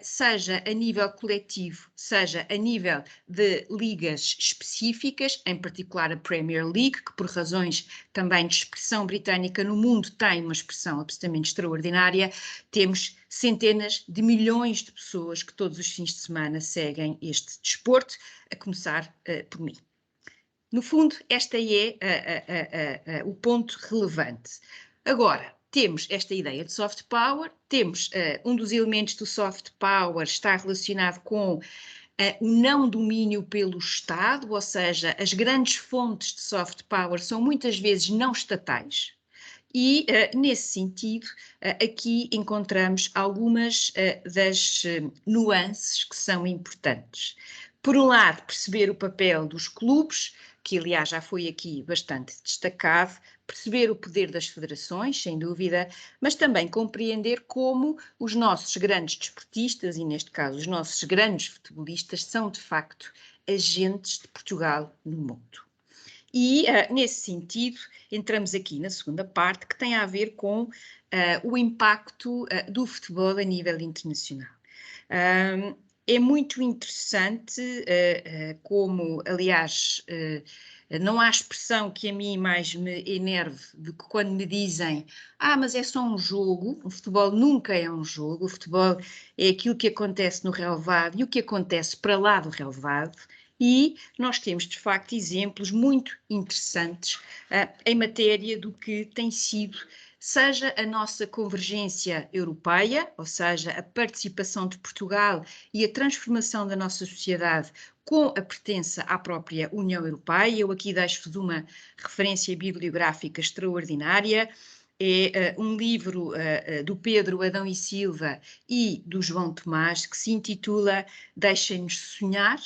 seja a nível coletivo, seja a nível de ligas específicas, em particular a Premier League, que por razões também de expressão britânica no mundo tem uma expressão absolutamente extraordinária, temos centenas de milhões de pessoas que todos os fins de semana seguem este desporto, a começar por mim. No fundo, este é o ponto relevante. Agora, temos esta ideia de soft power, temos um dos elementos do soft power está relacionado com o não domínio pelo Estado, ou seja, as grandes fontes de soft power são muitas vezes não estatais. E, nesse sentido, aqui encontramos algumas das nuances que são importantes. Por um lado, perceber o papel dos clubes, que aliás já foi aqui bastante destacado, perceber o poder das federações, sem dúvida, mas também compreender como os nossos grandes desportistas, e neste caso os nossos grandes futebolistas, são de facto agentes de Portugal no mundo. E, nesse sentido, entramos aqui na segunda parte, que tem a ver com o impacto do futebol a nível internacional. É muito interessante como, aliás, não há expressão que a mim mais me enerve do que quando me dizem mas é só um jogo. O futebol nunca é um jogo, o futebol é aquilo que acontece no relvado e o que acontece para lá do relvado. E nós temos, de facto, exemplos muito interessantes em matéria do que tem sido, seja a nossa convergência europeia, ou seja, a participação de Portugal e a transformação da nossa sociedade com a pertença à própria União Europeia. Eu aqui deixo-vos uma referência bibliográfica extraordinária. É um livro do Pedro Adão e Silva e do João Tomás, que se intitula Deixem-nos Sonhar,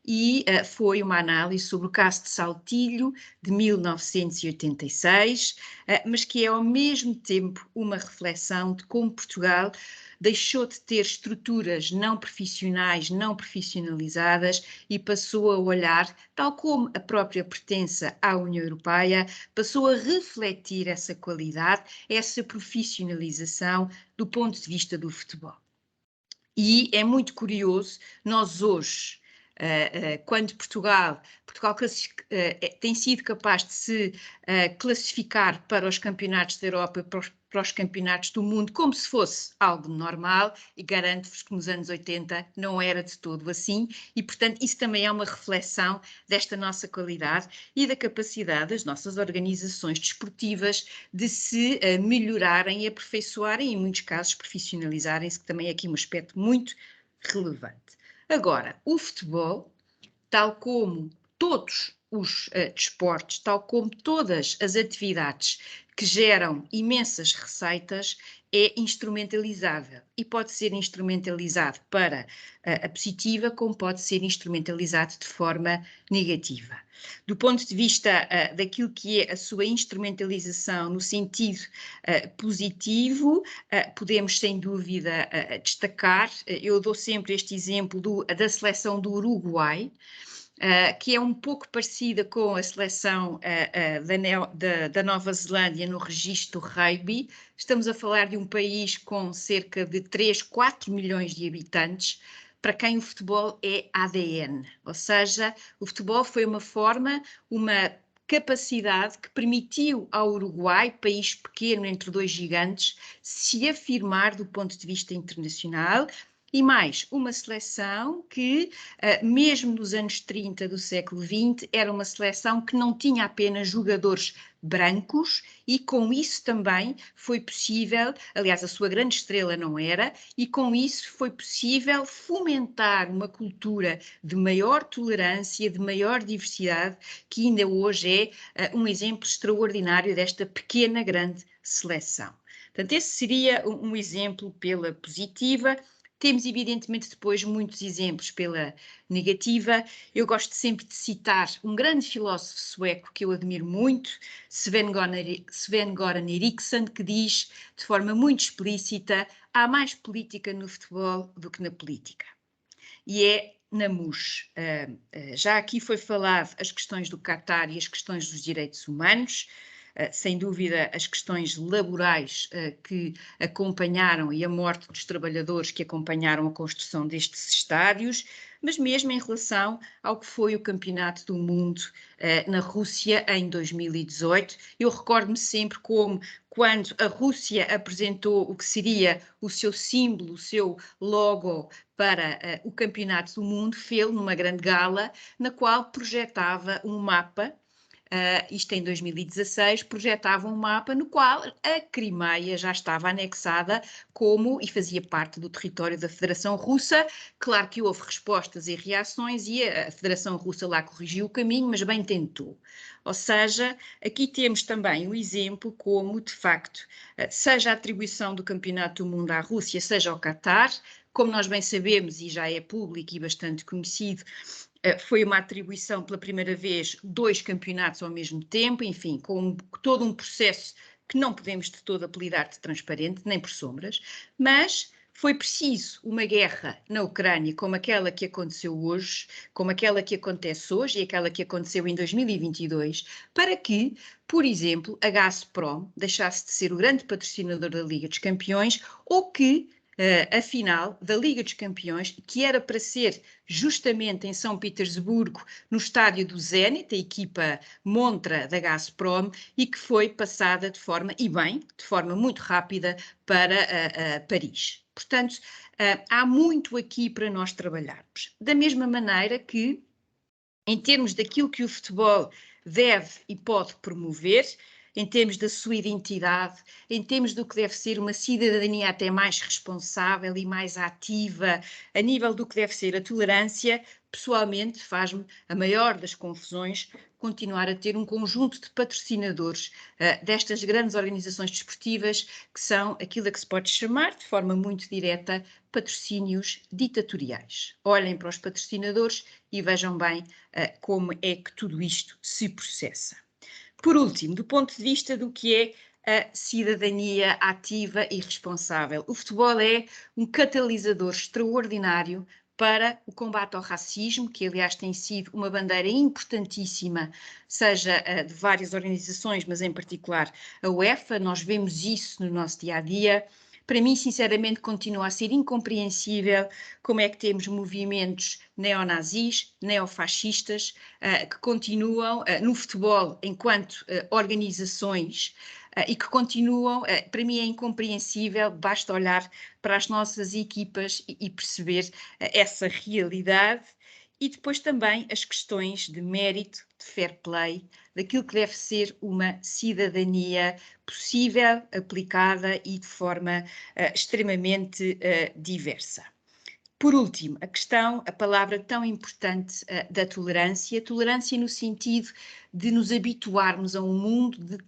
e foi uma análise sobre o caso de Saltilho, de 1986, mas que é ao mesmo tempo uma reflexão de como Portugal deixou de ter estruturas não profissionais, não profissionalizadas e passou a olhar, tal como a própria pertença à União Europeia, passou a refletir essa qualidade, essa profissionalização do ponto de vista do futebol. E é muito curioso, nós hoje, quando Portugal tem sido capaz de se classificar para os campeonatos da Europa, para os campeonatos do mundo, como se fosse algo normal, e garanto-vos que nos anos 80 não era de todo assim, e portanto isso também é uma reflexão desta nossa qualidade e da capacidade das nossas organizações desportivas de se melhorarem e aperfeiçoarem, e em muitos casos profissionalizarem-se, que também é aqui um aspecto muito relevante. Agora, o futebol, tal como todos os desportos, tal como todas as atividades que geram imensas receitas, é instrumentalizável e pode ser instrumentalizado para a positiva, como pode ser instrumentalizado de forma negativa. Do ponto de vista daquilo que é a sua instrumentalização no sentido positivo, podemos sem dúvida destacar, eu dou sempre este exemplo da seleção do Uruguai, que é um pouco parecida com a seleção da Nova Zelândia no registro rugby. Estamos a falar de um país com cerca de 3, 4 milhões de habitantes, para quem o futebol é ADN, ou seja, o futebol foi uma forma, uma capacidade que permitiu ao Uruguai, país pequeno entre dois gigantes, se afirmar do ponto de vista internacional. E mais, uma seleção que, mesmo nos anos 30 do século XX, era uma seleção que não tinha apenas jogadores brancos, e com isso também foi possível, aliás, a sua grande estrela não era, e com isso foi possível fomentar uma cultura de maior tolerância, de maior diversidade, que ainda hoje é um exemplo extraordinário desta pequena, grande seleção. Portanto, esse seria um exemplo pela positiva. Temos, evidentemente, depois muitos exemplos pela negativa. Eu gosto sempre de citar um grande filósofo sueco que eu admiro muito, Sven-Göran Eriksson, que diz de forma muito explícita: há mais política no futebol do que na política. E é na MUS. Já aqui foi falado as questões do Qatar e as questões dos direitos humanos. Sem dúvida, as questões laborais que acompanharam e a morte dos trabalhadores que acompanharam a construção destes estádios, mas mesmo em relação ao que foi o Campeonato do Mundo na Rússia em 2018. Eu recordo-me sempre como, quando a Rússia apresentou o que seria o seu símbolo, o seu logo para o Campeonato do Mundo, fez numa grande gala, na qual projetava um mapa isto em 2016, projetavam um mapa no qual a Crimeia já estava anexada e fazia parte do território da Federação Russa. Claro que houve respostas e reações e a Federação Russa lá corrigiu o caminho, mas bem tentou. Ou seja, aqui temos também o exemplo como, de facto, seja a atribuição do Campeonato do Mundo à Rússia, seja ao Qatar, como nós bem sabemos e já é público e bastante conhecido, foi uma atribuição pela primeira vez 2 campeonatos ao mesmo tempo, enfim, com todo um processo que não podemos de todo apelidar de transparente, nem por sombras, mas foi preciso uma guerra na Ucrânia como aquela que aconteceu hoje, como aquela que acontece hoje e aquela que aconteceu em 2022, para que, por exemplo, a Gazprom deixasse de ser o grande patrocinador da Liga dos Campeões ou que a final da Liga dos Campeões, que era para ser justamente em São Petersburgo, no estádio do Zenit, a equipa montra da Gazprom, e que foi passada de forma muito rápida para Paris. Portanto, há muito aqui para nós trabalharmos. Da mesma maneira que, em termos daquilo que o futebol deve e pode promover, em termos da sua identidade, em termos do que deve ser uma cidadania até mais responsável e mais ativa, a nível do que deve ser a tolerância, pessoalmente faz-me a maior das confusões continuar a ter um conjunto de patrocinadores destas grandes organizações desportivas que são aquilo a que se pode chamar, de forma muito direta, patrocínios ditatoriais. Olhem para os patrocinadores e vejam bem como é que tudo isto se processa. Por último, do ponto de vista do que é a cidadania ativa e responsável, o futebol é um catalisador extraordinário para o combate ao racismo, que aliás tem sido uma bandeira importantíssima, seja de várias organizações, mas em particular a UEFA. Nós vemos isso no nosso dia-a-dia. Para mim, sinceramente, continua a ser incompreensível como é que temos movimentos neonazis, neofascistas, que continuam no futebol enquanto organizações e que continuam, para mim é incompreensível, basta olhar para as nossas equipas e perceber essa realidade. E depois também as questões de mérito, de fair play, daquilo que deve ser uma cidadania possível, aplicada e de forma extremamente diversa. Por último, a palavra tão importante da tolerância no sentido de nos habituarmos a um mundo, de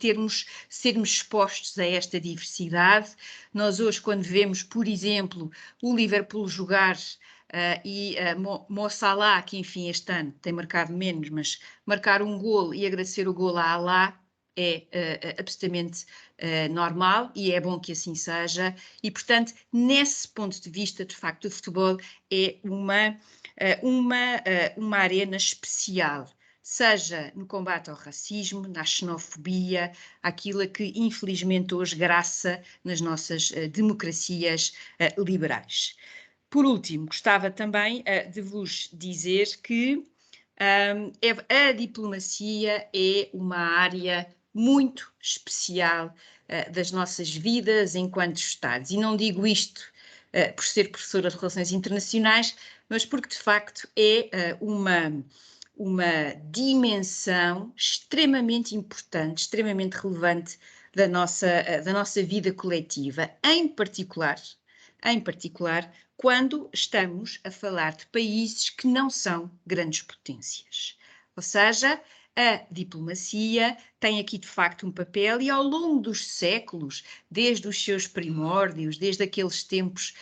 sermos expostos a esta diversidade. Nós hoje, quando vemos, por exemplo, o Liverpool jogar e Mo Salah, que enfim este ano tem marcado menos, mas marcar um golo e agradecer o golo a Allah é absolutamente normal e é bom que assim seja e, portanto, nesse ponto de vista, de facto, o futebol é uma arena especial, seja no combate ao racismo, na xenofobia, aquilo a que infelizmente hoje graça nas nossas democracias liberais. Por último, gostava também de vos dizer que a diplomacia é uma área muito especial das nossas vidas enquanto Estados. E não digo isto por ser professora de Relações Internacionais, mas porque de facto é uma dimensão extremamente importante, extremamente relevante da nossa vida coletiva, em particular, quando estamos a falar de países que não são grandes potências. Ou seja, a diplomacia tem aqui de facto um papel e ao longo dos séculos, desde os seus primórdios, desde aqueles tempos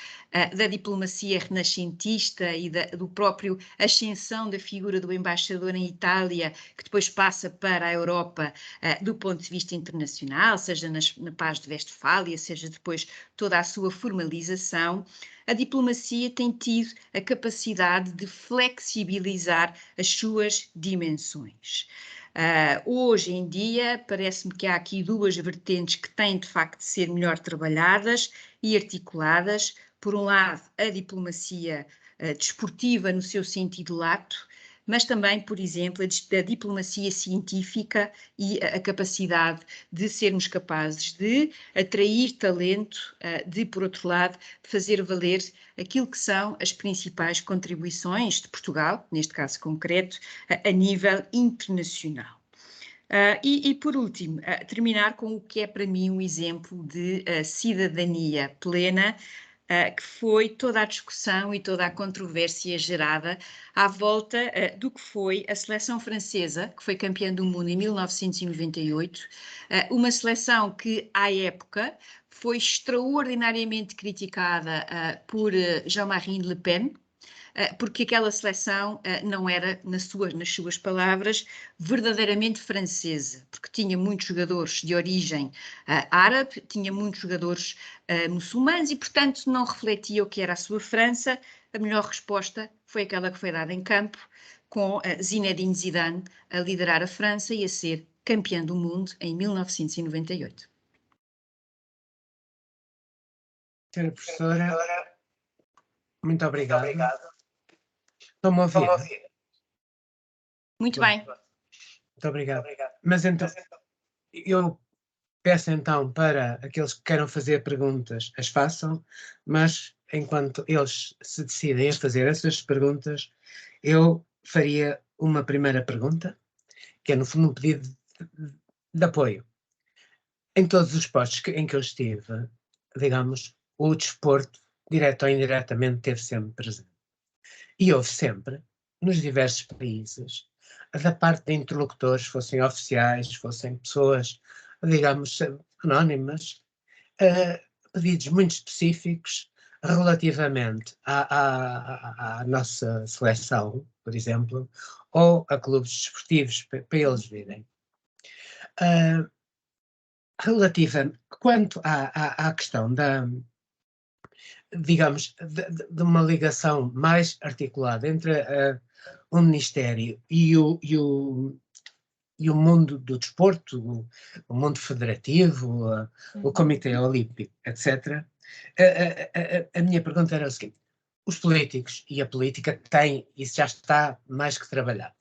da diplomacia renascentista e do próprio ascensão da figura do embaixador em Itália, que depois passa para a Europa do ponto de vista internacional, seja na Paz de Westfália, seja depois toda a sua formalização, a diplomacia tem tido a capacidade de flexibilizar as suas dimensões. Hoje em dia, parece-me que há aqui duas vertentes que têm de facto de ser melhor trabalhadas e articuladas. Por um lado, a diplomacia desportiva no seu sentido lato, mas também, por exemplo, a diplomacia científica e a capacidade de sermos capazes de atrair talento, de, por outro lado, fazer valer aquilo que são as principais contribuições de Portugal, neste caso concreto, a nível internacional. E por último, terminar com o que é para mim um exemplo de cidadania plena, que foi toda a discussão e toda a controvérsia gerada à volta do que foi a seleção francesa, que foi campeã do mundo em 1998, uma seleção que, à época, foi extraordinariamente criticada por Jean-Marie Le Pen, porque aquela seleção não era, nas suas palavras, verdadeiramente francesa, porque tinha muitos jogadores de origem árabe, tinha muitos jogadores muçulmanos e, portanto, não refletia o que era a sua França. A melhor resposta foi aquela que foi dada em campo, com Zinedine Zidane a liderar a França e a ser campeã do mundo em 1998. Senhora professora, muito obrigado. Estão-me a ouvir? Muito bem. Muito obrigado. Mas então, eu peço então para aqueles que queiram fazer perguntas, as façam, mas enquanto eles se decidem a fazer essas perguntas, eu faria uma primeira pergunta, que é no fundo um pedido de apoio. Em todos os postos em que eu estive, digamos, o desporto, direto ou indiretamente, esteve sempre presente. E houve sempre, nos diversos países, da parte de interlocutores, fossem oficiais, fossem pessoas, digamos, anónimas, pedidos muito específicos relativamente à nossa seleção, por exemplo, ou a clubes desportivos, para eles virem. Relativa, quanto à questão da, digamos, de uma ligação mais articulada entre o Ministério e o mundo do desporto, o mundo federativo, o Comitê Olímpico, etc., a minha pergunta era o seguinte: os políticos e a política têm, isso já está mais que trabalhado,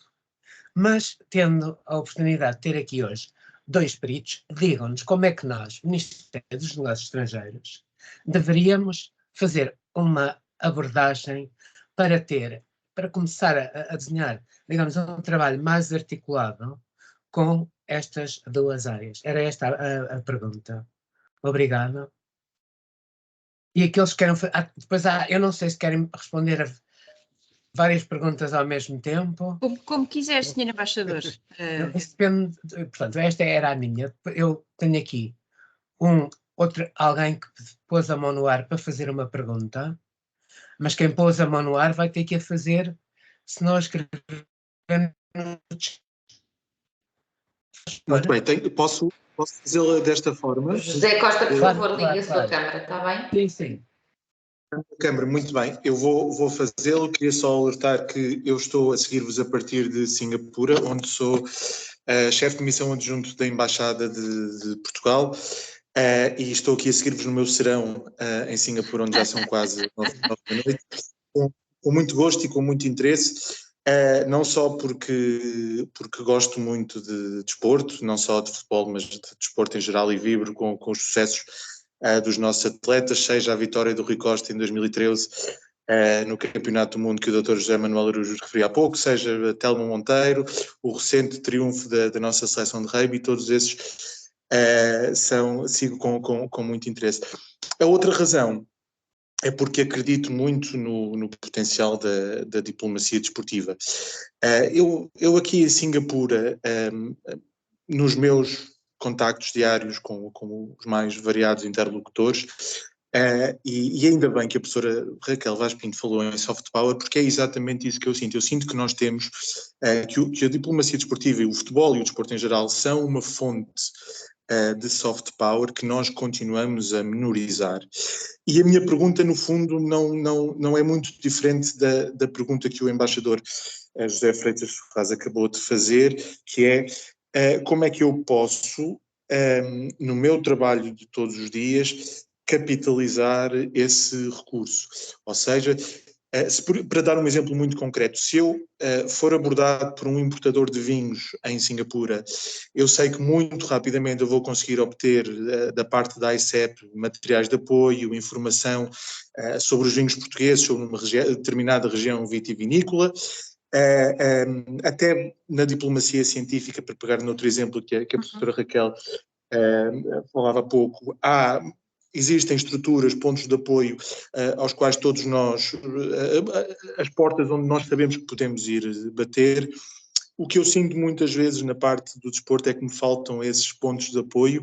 mas tendo a oportunidade de ter aqui hoje dois peritos, digam-nos como é que nós, Ministério dos Negócios Estrangeiros, deveríamos fazer uma abordagem para começar a desenhar, digamos, um trabalho mais articulado com estas duas áreas. Era esta a pergunta. Obrigado. E aqueles que querem... depois eu não sei se querem responder a várias perguntas ao mesmo tempo. Como quiser, Sr. Embaixador. Isso depende, portanto, esta era a minha. Eu tenho aqui alguém que pôs a mão no ar para fazer uma pergunta, mas quem pôs a mão no ar vai ter que a fazer se não escrever no chat. Muito bem, posso fazê-la desta forma? José Costa, por favor, ligue a sua câmara, está bem? Sim, sim. Câmara, muito bem. Eu vou fazê-lo. Queria só alertar que eu estou a seguir-vos a partir de Singapura, onde sou chefe de missão adjunto da Embaixada de Portugal, e estou aqui a seguir-vos no meu serão em Singapura, onde já são quase 9 da noite, com muito gosto e com muito interesse. Não só porque gosto muito de desporto, não só de futebol, mas de desporto em geral, e vibro com os sucessos dos nossos atletas, seja a vitória do Rui Costa em 2013 no Campeonato do Mundo que o Dr. José Manuel Araújo referiu há pouco, seja a Telma Monteiro, o recente triunfo da nossa seleção de rugby, todos esses sigo com muito interesse. A outra razão é porque acredito muito no potencial da diplomacia desportiva. Eu aqui em Singapura, nos meus contactos diários com os mais variados interlocutores, e ainda bem que a professora Raquel Vaz Pinto falou em soft power, porque é exatamente isso que eu sinto. Eu sinto que nós temos, que a diplomacia desportiva e o futebol e o desporto em geral são uma fonte de soft power que nós continuamos a menorizar. E a minha pergunta, no fundo, não é muito diferente da pergunta que o embaixador José Freitas Ferraz acabou de fazer, que é como é que eu posso, no meu trabalho de todos os dias, capitalizar esse recurso. Ou seja, para dar um exemplo muito concreto, se eu for abordado por um importador de vinhos em Singapura, eu sei que muito rapidamente eu vou conseguir obter da parte da ICEP materiais de apoio, informação sobre os vinhos portugueses, sobre uma determinada região vitivinícola, até na diplomacia científica, para pegar noutro exemplo que a professora Raquel falava há pouco, existem estruturas, pontos de apoio aos quais todos nós, as portas onde nós sabemos que podemos ir bater. O que eu sinto muitas vezes na parte do desporto é que me faltam esses pontos de apoio,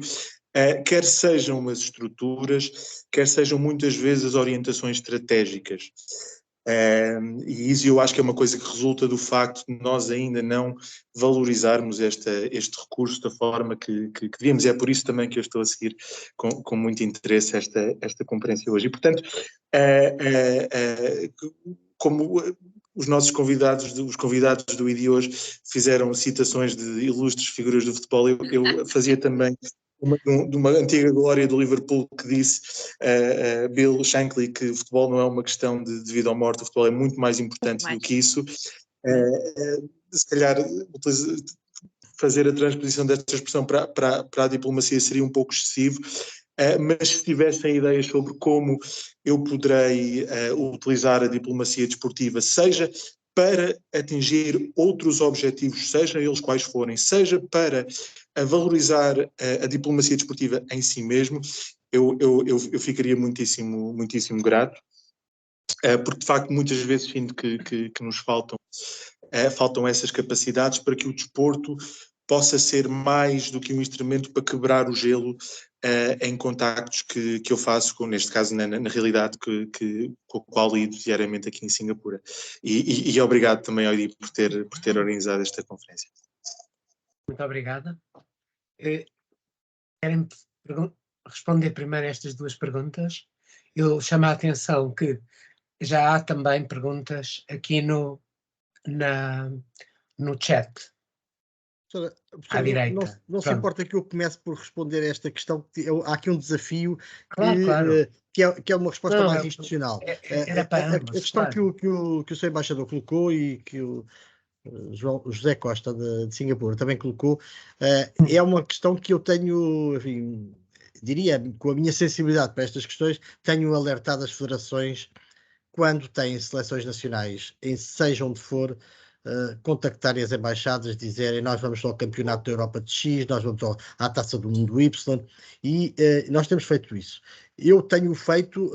quer sejam as estruturas, quer sejam muitas vezes as orientações estratégicas. E isso eu acho que é uma coisa que resulta do facto de nós ainda não valorizarmos este recurso da forma que devíamos. É por isso também que eu estou a seguir com muito interesse esta conferência hoje. E, portanto, como os nossos convidados, os convidados do ID hoje fizeram citações de ilustres figuras do futebol, eu fazia também de uma antiga glória do Liverpool que disse, Bill Shankly, que o futebol não é uma questão de vida ou morte, o futebol é muito mais importante do que isso. Se calhar fazer a transposição desta expressão para a diplomacia seria um pouco excessivo, mas se tivessem ideias sobre como eu poderei utilizar a diplomacia desportiva, seja para atingir outros objetivos, seja eles quais forem, seja para valorizar a diplomacia desportiva em si mesmo, eu ficaria muitíssimo, muitíssimo grato, porque de facto muitas vezes sinto que nos faltam essas capacidades para que o desporto possa ser mais do que um instrumento para quebrar o gelo em contactos que eu faço, neste caso na realidade com a qual lido diariamente aqui em Singapura. E obrigado também ao ID por ter organizado esta conferência. Muito obrigada. Querem responder primeiro estas duas perguntas? Eu chamo a atenção que já há também perguntas aqui no chat. À direita. Não se importa que eu comece por responder a esta questão. Há aqui um desafio Claro. Que é uma resposta mais institucional. Era para ambos, a questão que o seu embaixador colocou e que o José Costa de Singapura também colocou, é uma questão que eu tenho, enfim, diria, com a minha sensibilidade para estas questões, tenho alertado as federações quando têm seleções nacionais, seja onde for, contactarem as embaixadas, dizerem nós vamos ao Campeonato da Europa de X, nós vamos à Taça do Mundo Y, e nós temos feito isso. Eu tenho feito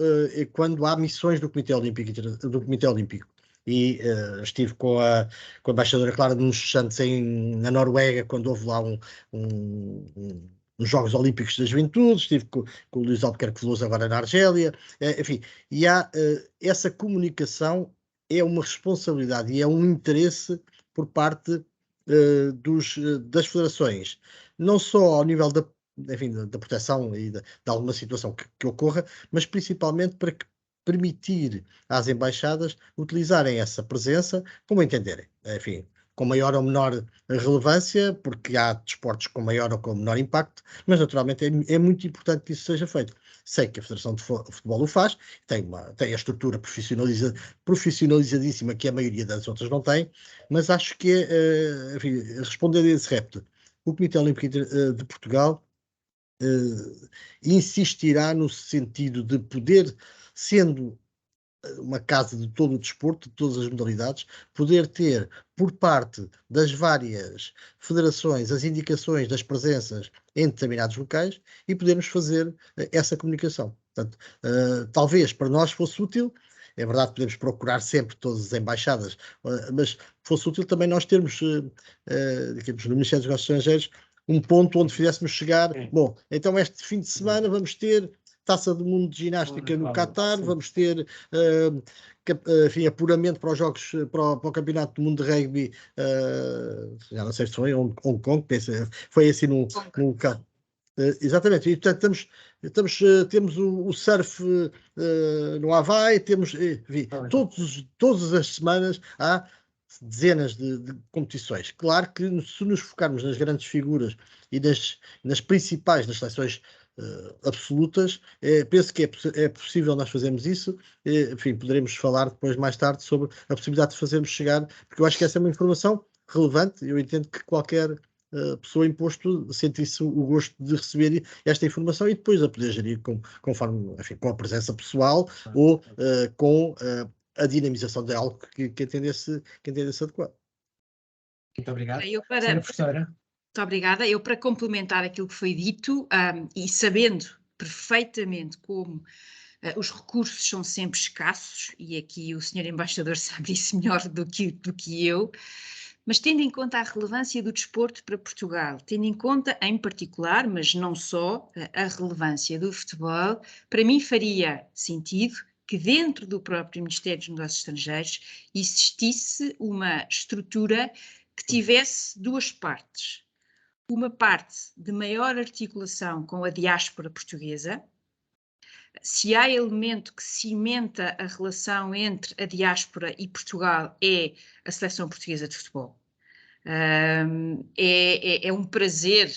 quando há missões do Comitê Olímpico. E estive com a embaixadora Clara Nunes Santos na Noruega, quando houve lá uns Jogos Olímpicos da Juventude, estive com o Luís Albuquerque Veloso agora na Argélia, enfim, e há essa comunicação, é uma responsabilidade e é um interesse por parte das federações, não só ao nível da proteção e de alguma situação que ocorra, mas principalmente para permitir às embaixadas utilizarem essa presença como entenderem, enfim, com maior ou menor relevância, porque há desportos com maior ou com menor impacto, mas naturalmente é muito importante que isso seja feito. Sei que a Federação de Futebol o faz, tem a estrutura profissionalizadíssima que a maioria das outras não tem, mas acho que enfim, responder a esse repto, o Comitê Olímpico de Portugal insistirá no sentido de poder, sendo uma casa de todo o desporto, de todas as modalidades, poder ter por parte das várias federações as indicações das presenças em determinados locais e podermos fazer essa comunicação. Portanto, talvez para nós fosse útil, é verdade que podemos procurar sempre todas as embaixadas, mas fosse útil também nós termos, digamos, no Ministério dos Negócios Estrangeiros, um ponto onde fizéssemos chegar, bom, então este fim de semana vamos ter Taça do Mundo de Ginástica no Qatar, vamos ter enfim, apuramento para os jogos, para o Campeonato do Mundo de Rugby, já não sei se foi em Hong Kong, foi assim no local. Exatamente, e portanto temos o surf no Havaí, temos, enfim, todas as semanas há dezenas de competições. Claro que se nos focarmos nas grandes figuras e nas principais, nas seleções absolutas, penso que é possível nós fazermos isso, enfim, poderemos falar depois mais tarde sobre a possibilidade de fazermos chegar, porque eu acho que essa é uma informação relevante, eu entendo que qualquer pessoa imposto sentisse o gosto de receber esta informação e depois a poder gerir conforme, enfim, com a presença pessoal ou com a dinamização de algo que entendesse adequado. Muito obrigado. Senhora professora. Muito obrigada. Eu, para complementar aquilo que foi dito, e sabendo perfeitamente como os recursos são sempre escassos, e aqui o senhor embaixador sabe isso melhor do que eu, mas tendo em conta a relevância do desporto para Portugal, tendo em conta em particular, mas não só, a relevância do futebol, para mim faria sentido que dentro do próprio Ministério dos Negócios Estrangeiros existisse uma estrutura que tivesse duas partes. Uma parte de maior articulação com a diáspora portuguesa. Se há elemento que cimenta a relação entre a diáspora e Portugal é a Seleção Portuguesa de Futebol. É um prazer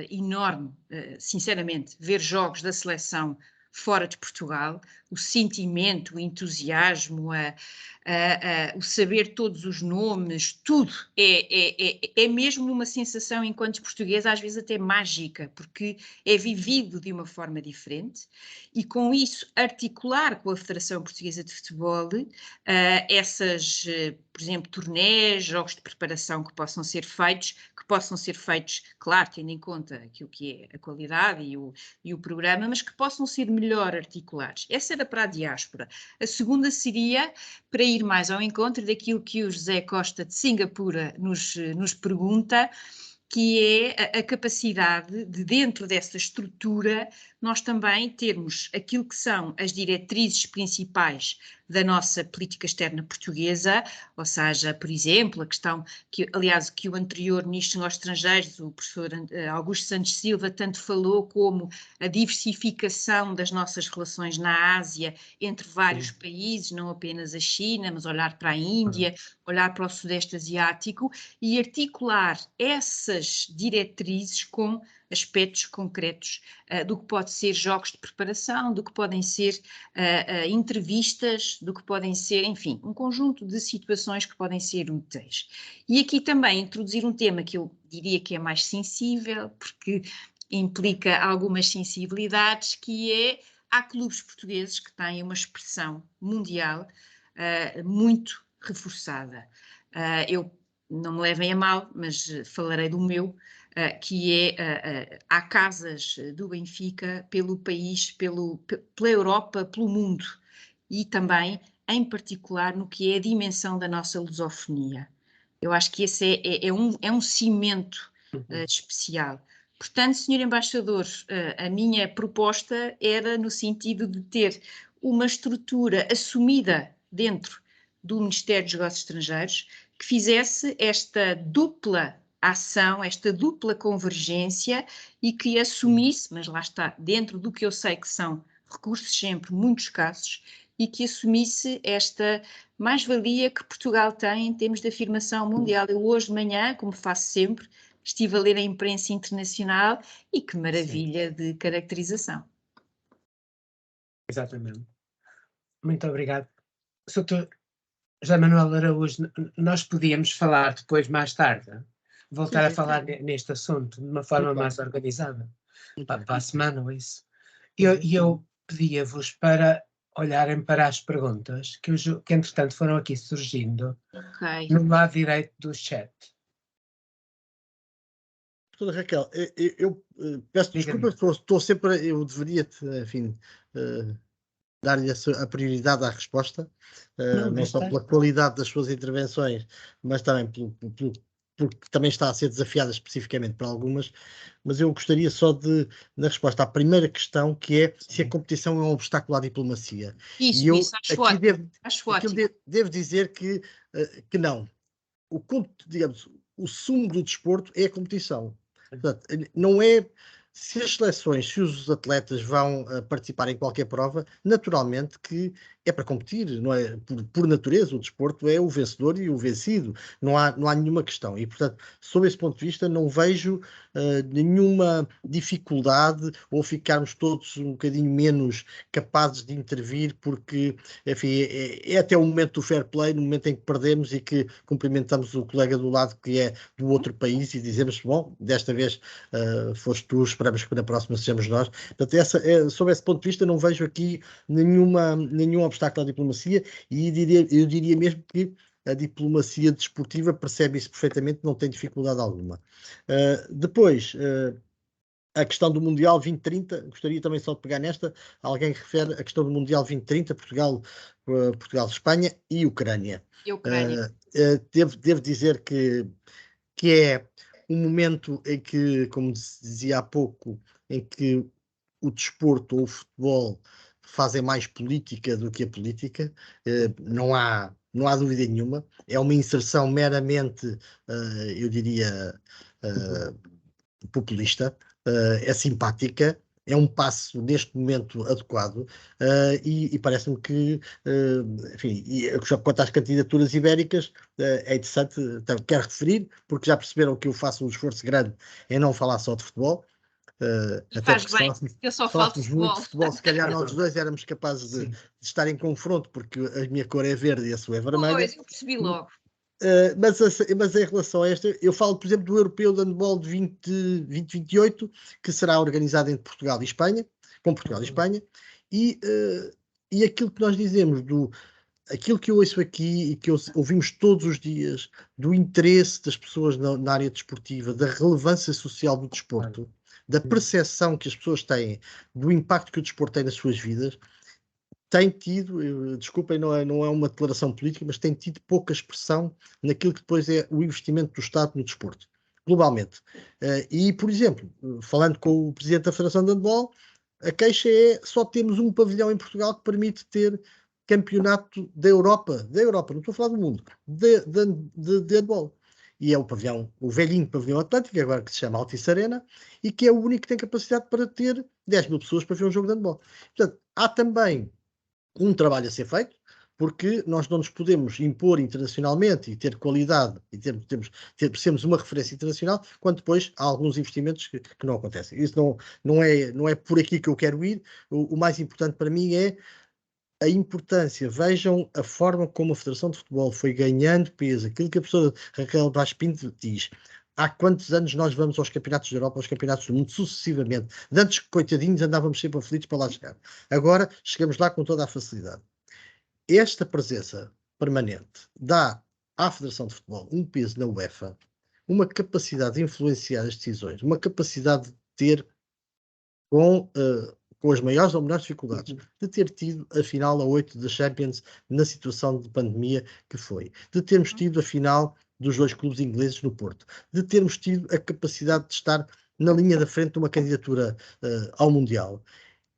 enorme, sinceramente, ver jogos da seleção fora de Portugal, o sentimento, o entusiasmo, o saber todos os nomes, tudo é mesmo uma sensação enquanto portuguesa, às vezes até mágica, porque é vivido de uma forma diferente e com isso articular com a Federação Portuguesa de Futebol essas, por exemplo, turnés, jogos de preparação que possam ser feitos, claro, tendo em conta aquilo que é a qualidade e o programa, mas que possam ser melhor articulados. Essa era para a diáspora. A segunda seria para ir mais ao encontro daquilo que o José Costa de Singapura nos pergunta, que é a capacidade de, dentro dessa estrutura, nós também termos aquilo que são as diretrizes principais da nossa política externa portuguesa, ou seja, por exemplo, a questão que o anterior Ministro dos Negócios Estrangeiros, o professor Augusto Santos Silva, tanto falou como a diversificação das nossas relações na Ásia entre vários países, não apenas a China, mas olhar para a Índia, olhar para o Sudeste Asiático e articular essas diretrizes com aspectos concretos do que pode ser jogos de preparação, do que podem ser entrevistas, do que podem ser, enfim, um conjunto de situações que podem ser úteis. E aqui também introduzir um tema que eu diria que é mais sensível, porque implica algumas sensibilidades, que é, há clubes portugueses que têm uma expressão mundial muito reforçada. Eu não me levem a mal, mas falarei do meu, que é, há casas do Benfica pelo país, pela Europa, pelo mundo, e também, em particular, no que é a dimensão da nossa lusofonia. Eu acho que esse é um cimento especial. Portanto, Sr. Embaixador, a minha proposta era no sentido de ter uma estrutura assumida dentro do Ministério dos Negócios Estrangeiros que fizesse esta dupla ação, esta dupla convergência e que assumisse, mas lá está, dentro do que eu sei que são recursos sempre muito escassos, e que assumisse esta mais-valia que Portugal tem em termos de afirmação mundial. Eu hoje de manhã, como faço sempre, estive a ler a imprensa internacional e que maravilha de caracterização. Exatamente. Muito obrigado. Sr. José Manuel Araújo, nós podíamos falar depois, mais tarde, voltar a falar neste assunto de uma forma mais organizada, para a semana ou isso. E eu pedia-vos para olharem para as perguntas que entretanto foram aqui surgindo no lado direito do chat. Doutora Raquel, eu peço desculpa, estou sempre, eu deveria-te, enfim, dar-lhe a prioridade à resposta, não só pela qualidade das suas intervenções, mas também porque também está a ser desafiada especificamente para algumas, mas eu gostaria só de, na resposta à primeira questão, que é se a competição é um obstáculo à diplomacia. Isso, e eu acho aqui ótimo. Devo dizer que não. Digamos, o sumo do desporto é a competição. Portanto, não é... Se as seleções, se os atletas vão participar em qualquer prova, naturalmente que é para competir, não é? Por natureza, o desporto é o vencedor e o vencido, não há nenhuma questão. E, portanto, sob esse ponto de vista, não vejo nenhuma dificuldade ou ficarmos todos um bocadinho menos capazes de intervir, porque, enfim, é até o momento do fair play, no momento em que perdemos e que cumprimentamos o colega do lado que é do outro país e dizemos, bom, desta vez foste tu os esperamos que na próxima sejamos nós. Portanto, sob esse ponto de vista, não vejo aqui nenhum obstáculo à diplomacia, e eu diria mesmo que a diplomacia desportiva percebe isso perfeitamente, não tem dificuldade alguma. Depois, a questão do Mundial 2030, gostaria também só de pegar nesta, alguém refere a questão do Mundial 2030, Portugal, Espanha e Ucrânia. Devo dizer que é um momento em que, como dizia há pouco, em que o desporto ou o futebol fazem mais política do que a política, não há dúvida nenhuma. É uma inserção meramente, eu diria, populista, é simpática, é um passo neste momento adequado, e parece-me que, enfim, quanto às candidaturas ibéricas, é interessante, quero referir, porque já perceberam que eu faço um esforço grande em não falar só de futebol. Até faz bem, eu só falo de futebol. Muito de futebol, se calhar nós dois éramos capazes de estar em confronto, porque a minha cor é verde e a sua é vermelha. Pois, eu percebi logo. Mas em relação a esta, eu falo, por exemplo, do Europeu de Handball de 2028, que será organizado entre Portugal e Espanha, com Portugal e Espanha, e aquilo que nós dizemos, aquilo que eu ouço aqui e que ouvimos todos os dias, do interesse das pessoas na área desportiva, da relevância social do desporto, da percepção que as pessoas têm do impacto que o desporto tem nas suas vidas, tem tido, desculpem, não é uma declaração política, mas tem tido pouca expressão naquilo que depois é o investimento do Estado no desporto, globalmente. E, por exemplo, falando com o Presidente da Federação de Handball, a queixa é só temos um pavilhão em Portugal que permite ter campeonato da Europa, não estou a falar do mundo, de handball. E é o velhinho pavilhão Atlântico, agora que se chama Altice Arena, e que é o único que tem capacidade para ter 10 mil pessoas para ver um jogo de handball. Portanto, há também um trabalho a ser feito, porque nós não nos podemos impor internacionalmente e ter qualidade e sermos uma referência internacional quando depois há alguns investimentos que não acontecem. Isso não é por aqui que eu quero ir. O mais importante para mim é a importância. Vejam a forma como a Federação de Futebol foi ganhando peso. Aquilo que a professora Raquel Vaz Pinto diz. Há quantos anos nós vamos aos campeonatos da Europa, aos campeonatos do mundo, sucessivamente? Antes, coitadinhos, andávamos sempre aflitos para lá chegar. Agora, chegamos lá com toda a facilidade. Esta presença permanente dá à Federação de Futebol um peso na UEFA, uma capacidade de influenciar as decisões, uma capacidade de ter, com as maiores ou menores dificuldades, de ter tido a final a 8 da Champions na situação de pandemia que foi, de termos tido a final dos dois clubes ingleses no Porto, de termos tido a capacidade de estar na linha da frente de uma candidatura ao Mundial.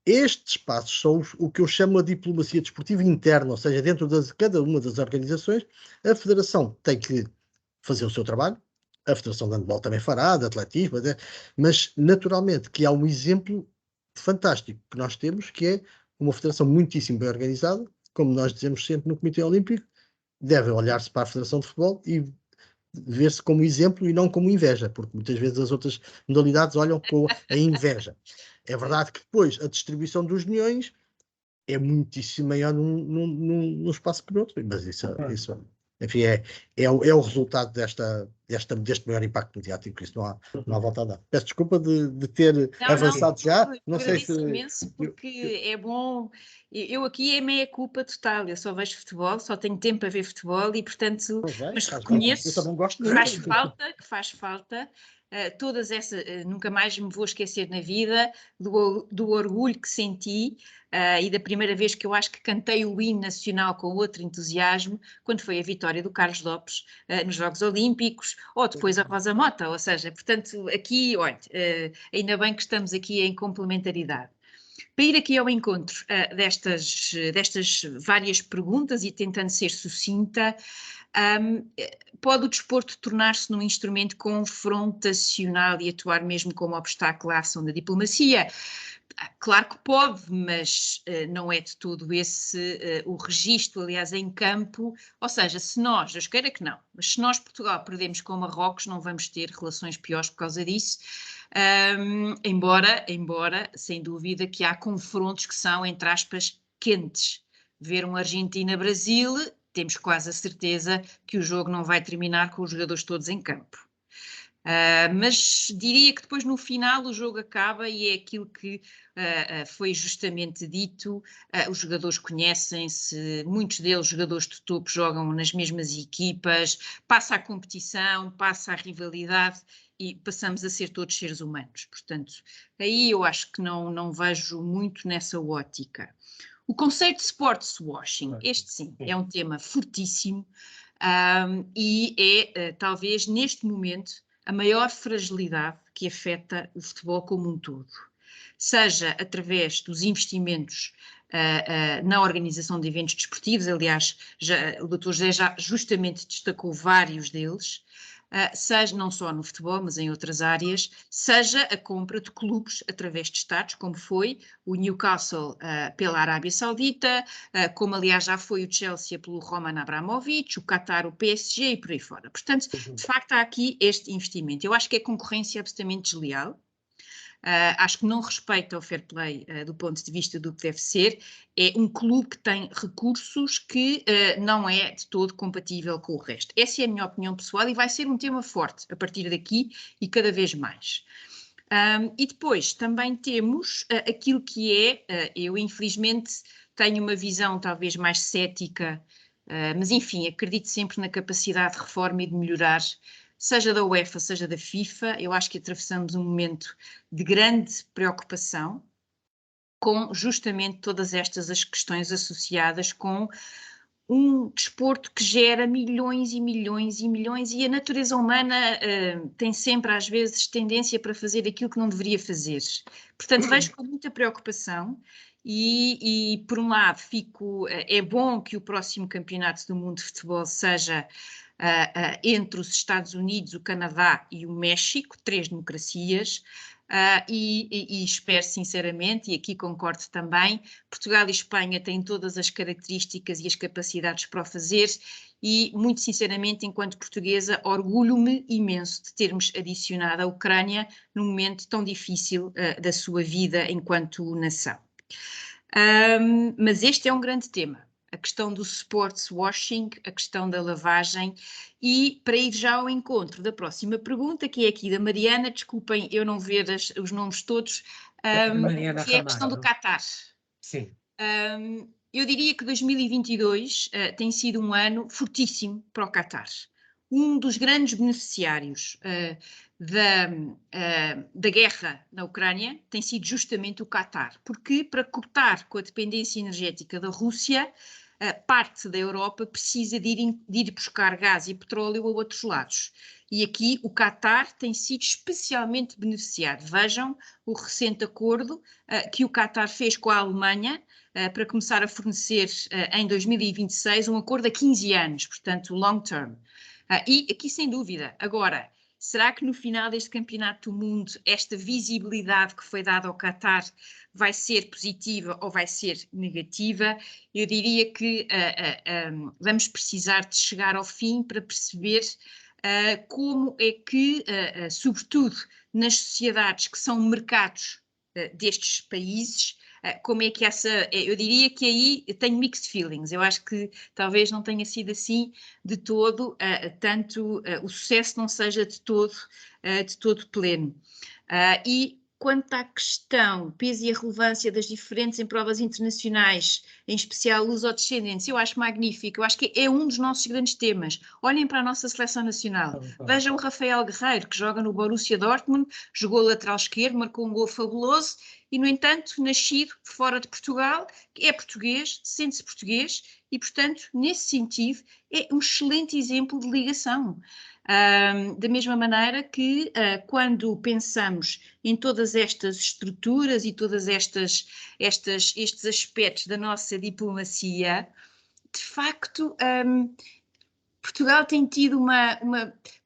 Estes passos são o que eu chamo a diplomacia desportiva interna, ou seja, dentro de cada uma das organizações, a Federação tem que fazer o seu trabalho, a Federação de Handball também fará, de atletismo, mas naturalmente que há um exemplo fantástico que nós temos, que é uma federação muitíssimo bem organizada, como nós dizemos sempre no Comitê Olímpico, deve olhar-se para a Federação de Futebol e ver-se como exemplo e não como inveja, porque muitas vezes as outras modalidades olham com a inveja. É verdade que depois a distribuição dos milhões é muitíssimo maior num espaço que no outro, mas isso enfim, é o resultado deste maior impacto mediático, isso não há volta a dar. Peço desculpa de ter avançado já, não sei se... imenso, porque é bom, eu aqui é meia culpa total, eu só vejo futebol, só tenho tempo para ver futebol e portanto, mas reconheço eu também gosto que faz falta, todas essas, nunca mais me vou esquecer na vida do orgulho que senti e da primeira vez que eu acho que cantei o hino nacional com outro entusiasmo, quando foi a vitória do Carlos Lopes nos Jogos Olímpicos, ou depois a Rosa Mota, ou seja, portanto, aqui, olha, ainda bem que estamos aqui em complementaridade. Para ir aqui ao encontro destas várias perguntas e tentando ser sucinta, pode o desporto tornar-se num instrumento confrontacional e atuar mesmo como obstáculo à ação da diplomacia? Claro que pode, mas não é de todo esse o registro, aliás, em campo, ou seja, se nós, Deus queira que não, mas se nós, Portugal, perdemos com Marrocos, não vamos ter relações piores por causa disso, embora, sem dúvida, que há confrontos que são, entre aspas, quentes. Ver um Argentina-Brasil, temos quase a certeza que o jogo não vai terminar com os jogadores todos em campo. Mas diria que depois no final o jogo acaba e é aquilo que foi justamente dito, os jogadores conhecem-se, muitos deles, jogadores de topo, jogam nas mesmas equipas, passa a competição, passa a rivalidade e passamos a ser todos seres humanos. Portanto, aí eu acho que não vejo muito nessa ótica. O conceito de sports washing, este sim, é um tema fortíssimo e é talvez neste momento a maior fragilidade que afeta o futebol como um todo, seja através dos investimentos na organização de eventos desportivos, aliás, o Dr. José já justamente destacou vários deles, seja não só no futebol, mas em outras áreas, seja a compra de clubes através de Estados, como foi o Newcastle pela Arábia Saudita, como aliás já foi o Chelsea pelo Roman Abramovich, o Qatar, o PSG e por aí fora. Portanto, de facto há aqui este investimento. Eu acho que é concorrência absolutamente desleal. Acho que não respeita o fair play do ponto de vista do que deve ser. É um clube que tem recursos que não é de todo compatível com o resto. Essa é a minha opinião pessoal e vai ser um tema forte a partir daqui e cada vez mais. E depois também temos aquilo que eu infelizmente tenho uma visão talvez mais cética, mas enfim, acredito sempre na capacidade de reforma e de melhorar, seja da UEFA, seja da FIFA. Eu acho que atravessamos um momento de grande preocupação com justamente todas estas as questões associadas com um desporto que gera milhões e milhões e milhões e a natureza humana tem sempre às vezes tendência para fazer aquilo que não deveria fazer. Portanto, vejo com muita preocupação e por um lado é bom que o próximo campeonato do mundo de futebol seja entre os Estados Unidos, o Canadá e o México, 3 democracias, e espero sinceramente, e aqui concordo também, Portugal e Espanha têm todas as características e as capacidades para o fazer e, muito sinceramente, enquanto portuguesa, orgulho-me imenso de termos adicionado a Ucrânia num momento tão difícil da sua vida enquanto nação. Mas este é um grande tema. A questão do sports washing, a questão da lavagem e para ir já ao encontro da próxima pergunta, que é aqui da Mariana, desculpem eu não ver os nomes todos, que é a questão do Qatar. Sim. Eu diria que 2022 tem sido um ano fortíssimo para o Qatar. Um dos grandes beneficiários da guerra na Ucrânia tem sido justamente o Qatar, porque para cortar com a dependência energética da Rússia, parte da Europa precisa de ir buscar gás e petróleo a outros lados. E aqui o Qatar tem sido especialmente beneficiado. Vejam o recente acordo que o Qatar fez com a Alemanha para começar a fornecer em 2026 um acordo a 15 anos, portanto long term. E aqui sem dúvida, agora, será que no final deste campeonato do mundo esta visibilidade que foi dada ao Qatar vai ser positiva ou vai ser negativa? Eu diria que vamos precisar de chegar ao fim para perceber como é que, sobretudo nas sociedades que são mercados destes países, como é que eu diria que aí eu tenho mixed feelings, eu acho que talvez não tenha sido assim de todo, o sucesso não seja de todo pleno. E quanto à questão, peso e a relevância das diferentes em provas internacionais, em especial lusodescendentes, eu acho magnífico, eu acho que é um dos nossos grandes temas. Olhem para a nossa seleção nacional, vejam o Rafael Guerreiro, que joga no Borussia Dortmund, jogou lateral esquerdo, marcou um gol fabuloso, e no entanto, nascido fora de Portugal, é português, sente-se português, e portanto, nesse sentido, é um excelente exemplo de ligação. Da mesma maneira que quando pensamos em todas estas estruturas e todas estes aspectos da nossa diplomacia, de facto Portugal tem tido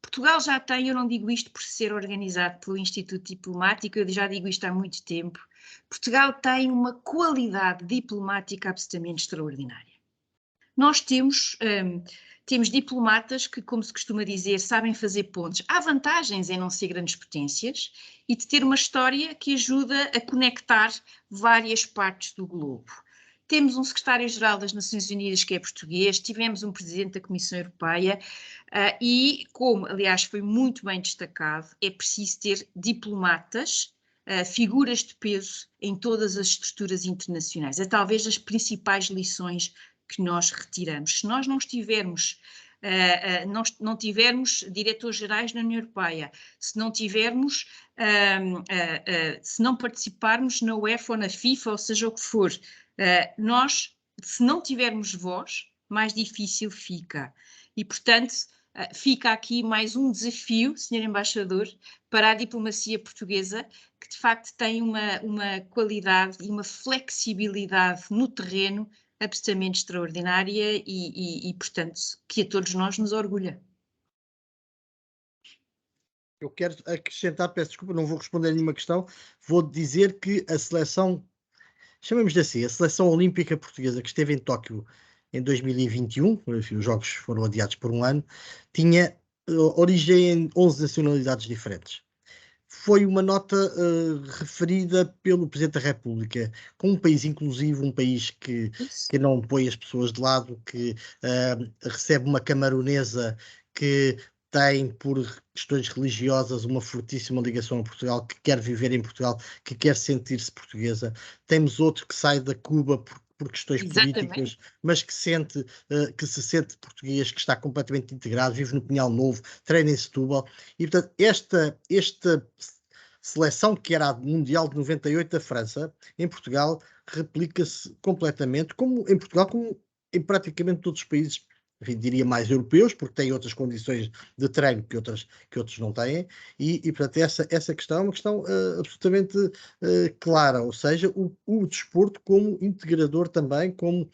Portugal já tem, eu não digo isto por ser organizado pelo Instituto Diplomático, eu já digo isto há muito tempo, Portugal tem uma qualidade diplomática absolutamente extraordinária. Nós temos diplomatas que, como se costuma dizer, sabem fazer pontes. Há vantagens em não ser grandes potências e de ter uma história que ajuda a conectar várias partes do globo. temos um secretário-geral das Nações Unidas que é português, tivemos um presidente da Comissão Europeia e, como aliás foi muito bem destacado, é preciso ter diplomatas, figuras de peso em todas as estruturas internacionais. É talvez as principais lições que nós retiramos. Se nós não estivermos não tivermos diretores-gerais na União Europeia, se não tivermos, se não participarmos na UEFA ou na FIFA, ou seja o que for, nós, se não tivermos voz, mais difícil fica. E, portanto, fica aqui mais um desafio, Sr. Embaixador, para a diplomacia portuguesa, que de facto tem uma qualidade e uma flexibilidade no terreno absolutamente extraordinária e, portanto, que a todos nós nos orgulha. Eu quero acrescentar, peço desculpa, não vou responder a nenhuma questão, vou dizer que a seleção, chamemos-lhe assim, a seleção olímpica portuguesa que esteve em Tóquio em 2021, enfim, os jogos foram adiados por um ano, tinha origem em 11 nacionalidades diferentes. Foi uma nota referida pelo Presidente da República, com um país inclusivo, um país que não põe as pessoas de lado, que recebe uma camaronesa que tem, por questões religiosas, uma fortíssima ligação a Portugal, que quer viver em Portugal, que quer sentir-se portuguesa. Temos outro que sai da Cuba por questões políticas, mas que se sente português, que está completamente integrado, vive no Pinhal Novo, treina em Setúbal, e portanto esta seleção que era a Mundial de 98 da França, em Portugal, replica-se completamente, como em Portugal, como em praticamente todos os países, enfim, diria mais europeus, porque têm outras condições de treino que outros não têm, e portanto essa questão é uma questão absolutamente clara, ou seja, o desporto como integrador também, como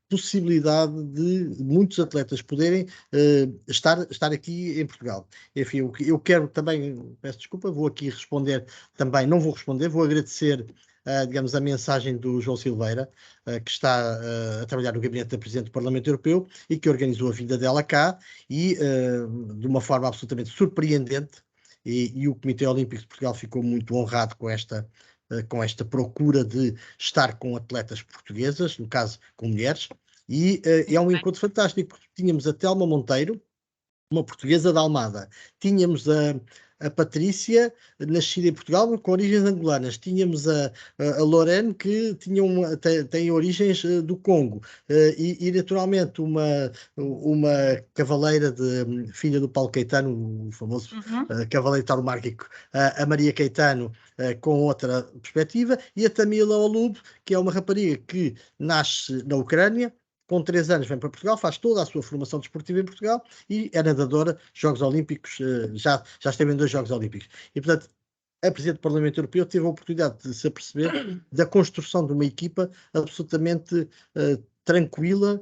possibilidade de muitos atletas poderem estar aqui em Portugal. Enfim, eu quero também, peço desculpa, vou aqui responder também, não vou responder, vou agradecer digamos, a mensagem do João Silveira, que está a trabalhar no gabinete da Presidente do Parlamento Europeu e que organizou a vinda dela cá e de uma forma absolutamente surpreendente, e o Comitê Olímpico de Portugal ficou muito honrado com esta procura de estar com atletas portuguesas, no caso com mulheres, e é um encontro fantástico, porque tínhamos a Telma Monteiro, uma portuguesa da Almada, tínhamos a Patrícia, nascida em Portugal, com origens angolanas. Tínhamos a Lorene, que tem origens do Congo. E naturalmente, uma cavaleira filha do Paulo Caetano, o famoso cavaleiro tauromárquico, a Maria Caetano, com outra perspectiva, e a Tamila Olub, que é uma rapariga que nasce na Ucrânia, com 3 anos vem para Portugal, faz toda a sua formação desportiva em Portugal e é nadadora, Jogos Olímpicos, já esteve em 2 Jogos Olímpicos. E, portanto, a Presidente do Parlamento Europeu teve a oportunidade de se aperceber da construção de uma equipa absolutamente tranquila,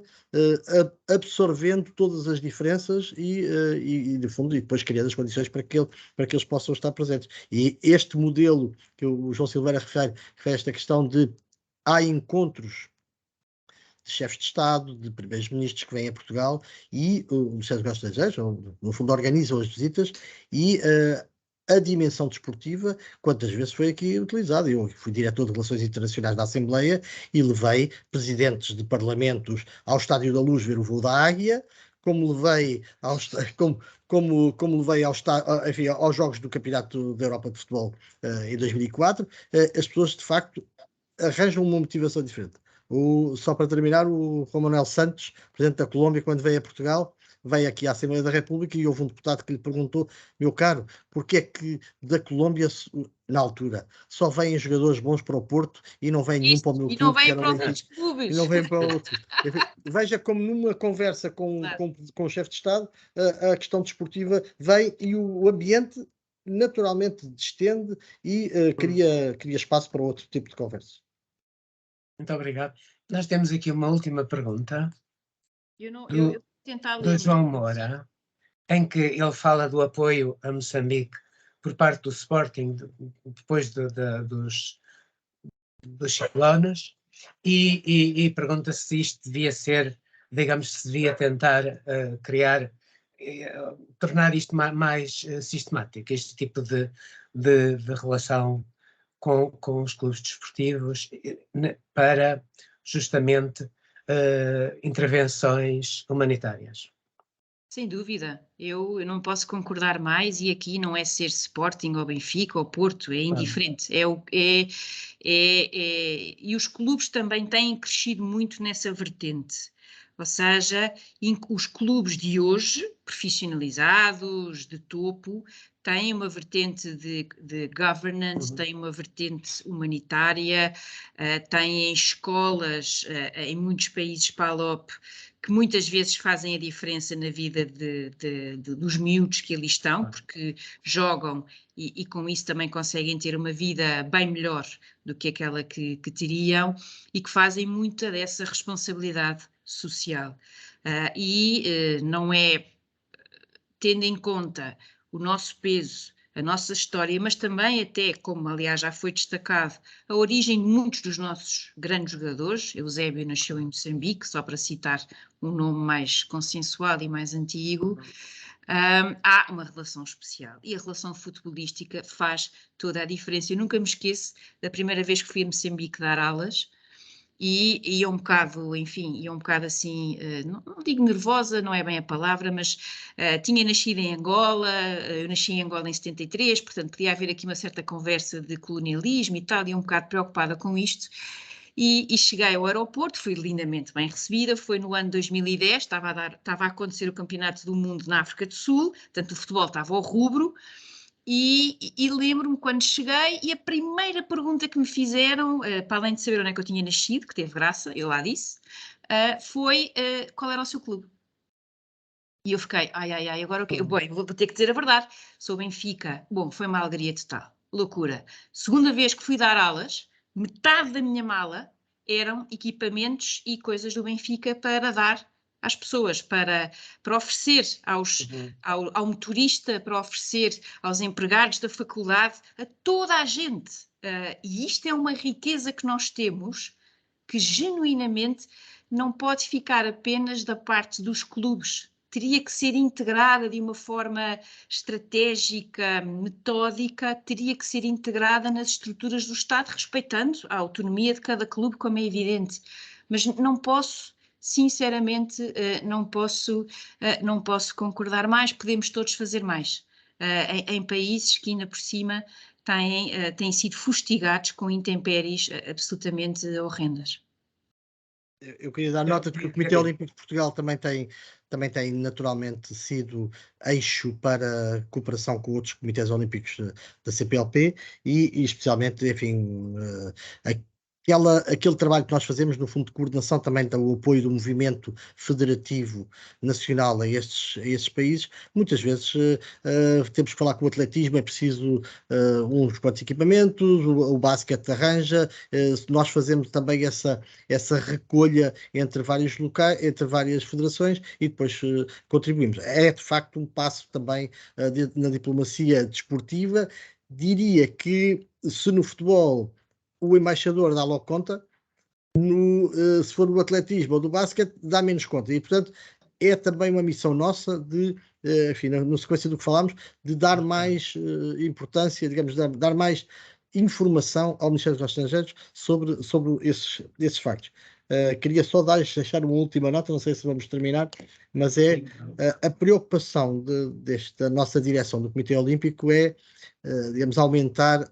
absorvendo todas as diferenças e de fundo, e depois criando as condições para que eles possam estar presentes. E este modelo que o João Silveira refere esta questão de há encontros de chefes de Estado, de primeiros ministros que vêm a Portugal e o Ministério dos Negócios Estrangeiros, no fundo, organizam as visitas e a dimensão desportiva, quantas vezes foi aqui utilizada. Eu fui diretor de Relações Internacionais da Assembleia e levei presidentes de parlamentos ao Estádio da Luz ver o voo da Águia, como levei enfim, aos Jogos do Campeonato da Europa de Futebol em 2004. As pessoas, de facto, arranjam uma motivação diferente. Só para terminar, o Juan Manuel Santos, presidente da Colômbia, quando veio a Portugal, veio aqui à Assembleia da República e houve um deputado que lhe perguntou: meu caro, porque é que da Colômbia, na altura, só vêm jogadores bons para o Porto e não vem nenhum para o meu clube? E não vem para outros clubes. E não vem para outro. Veja como numa conversa com o chefe de Estado, a questão desportiva vem e o ambiente naturalmente distende e cria espaço para outro tipo de conversa. Muito obrigado. Nós temos aqui uma última pergunta do João Moura, em que ele fala do apoio a Moçambique por parte do Sporting depois dos ciclones e pergunta se isto devia ser, digamos, se devia tentar tornar isto mais sistemático, este tipo de relação com os clubes desportivos para justamente intervenções humanitárias. Sem dúvida, eu não posso concordar mais, e aqui não é ser Sporting ou Benfica ou Porto, é indiferente. E os clubes também têm crescido muito nessa vertente. Ou seja, os clubes de hoje, profissionalizados, de topo, têm uma vertente de governance, têm uma vertente humanitária, têm escolas em muitos países PALOP que muitas vezes fazem a diferença na vida dos miúdos que ali estão, porque jogam e com isso também conseguem ter uma vida bem melhor do que aquela que teriam, e que fazem muita dessa responsabilidade social. Não é, tendo em conta o nosso peso, a nossa história, mas também até, como aliás já foi destacado, a origem de muitos dos nossos grandes jogadores. Eusébio nasceu em Moçambique, só para citar um nome mais consensual e mais antigo. Há uma relação especial, e a relação futebolística faz toda a diferença. Eu nunca me esqueço da primeira vez que fui a Moçambique dar aulas, e ia um bocado, enfim, ia um bocado assim, não digo nervosa, não é bem a palavra, mas tinha nascido em Angola, eu nasci em Angola em 73, portanto podia haver aqui uma certa conversa de colonialismo e tal, e um bocado preocupada com isto. E cheguei ao aeroporto, fui lindamente bem recebida, foi no ano 2010, estava a acontecer o Campeonato do Mundo na África do Sul, portanto o futebol estava ao rubro. E lembro-me quando cheguei, e a primeira pergunta que me fizeram, para além de saber onde é que eu tinha nascido, que teve graça, eu lá disse, foi qual era o seu clube. E eu fiquei, agora o quê? Bem, vou ter que dizer a verdade, sou Benfica. Bom, foi uma alegria total, loucura. Segunda vez que fui dar aulas, metade da minha mala eram equipamentos e coisas do Benfica para dar às pessoas, para oferecer ao motorista, para oferecer aos empregados da faculdade, a toda a gente. E isto é uma riqueza que nós temos, que genuinamente não pode ficar apenas da parte dos clubes. Teria que ser integrada de uma forma estratégica, metódica, teria que ser integrada nas estruturas do Estado, respeitando a autonomia de cada clube, como é evidente. Mas não posso, sinceramente, não posso concordar mais. Podemos todos fazer mais. Em países que ainda por cima têm sido fustigados com intempéries absolutamente horrendas. Eu queria dar nota de que o Comitê Olímpico de Portugal também tem naturalmente sido eixo para a cooperação com outros comitês olímpicos da CPLP e especialmente, enfim, aquele trabalho que nós fazemos no Fundo de Coordenação também dá o apoio do movimento federativo nacional a estes países. Muitas vezes temos que falar com o atletismo, é preciso uns quantos equipamentos, o basquete arranja, nós fazemos também essa recolha entre vários locais, entre várias federações, e depois contribuímos. É de facto um passo também na diplomacia desportiva. Diria que se no futebol o embaixador dá logo conta, se for o atletismo ou do basquete, dá menos conta. E, portanto, é também uma missão nossa de, enfim, na sequência do que falámos, de dar mais importância, digamos, dar mais informação ao Ministério dos Estrangeiros sobre esses factos. Queria só deixar uma última nota, não sei se vamos terminar, mas é a preocupação desta nossa direção do Comitê Olímpico é, digamos, aumentar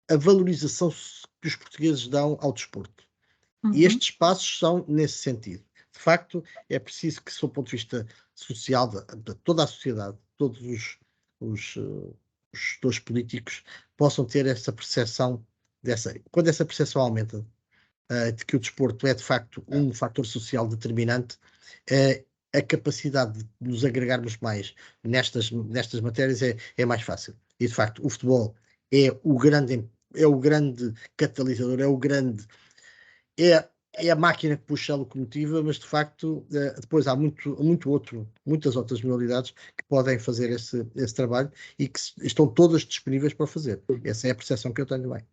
a valorização que os portugueses dão ao desporto. E estes passos são nesse sentido. De facto, é preciso que, sob o ponto de vista social, de toda a sociedade, todos os gestores políticos possam ter essa percepção quando essa percepção aumenta, de que o desporto é de facto um fator social determinante, a capacidade de nos agregarmos mais nestas matérias é mais fácil. E de facto o futebol é o grande catalisador, é a máquina que puxa a locomotiva, mas de facto depois há muitas outras modalidades que podem fazer esse trabalho e que estão todas disponíveis para fazer. Essa é a percepção que eu tenho bem.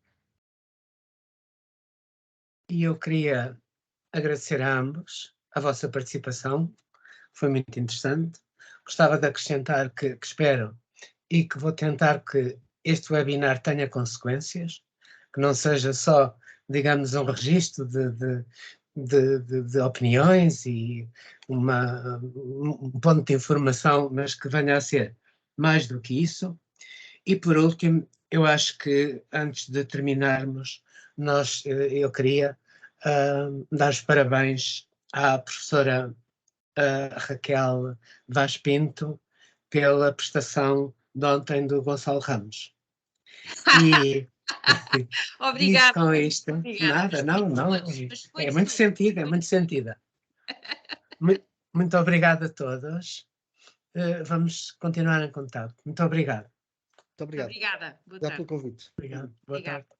E eu queria agradecer a ambos a vossa participação, foi muito interessante. Gostava de acrescentar que espero e que vou tentar que este webinar tenha consequências, que não seja só digamos, um registro de opiniões e um ponto de informação, mas que venha a ser mais do que isso. E por último, eu acho que antes de terminarmos, eu queria dar os parabéns à professora Raquel Vaz Pinto pela prestação de ontem do Gonçalo Ramos. E Obrigada. com isto, Obrigada. nada, não, é muito sentida, é muito sentida. Muito obrigado a todos. Vamos continuar em contato. Muito obrigado. Muito obrigado. Obrigada. Boa Obrigado tarde. pelo convite. Obrigado. Boa tarde.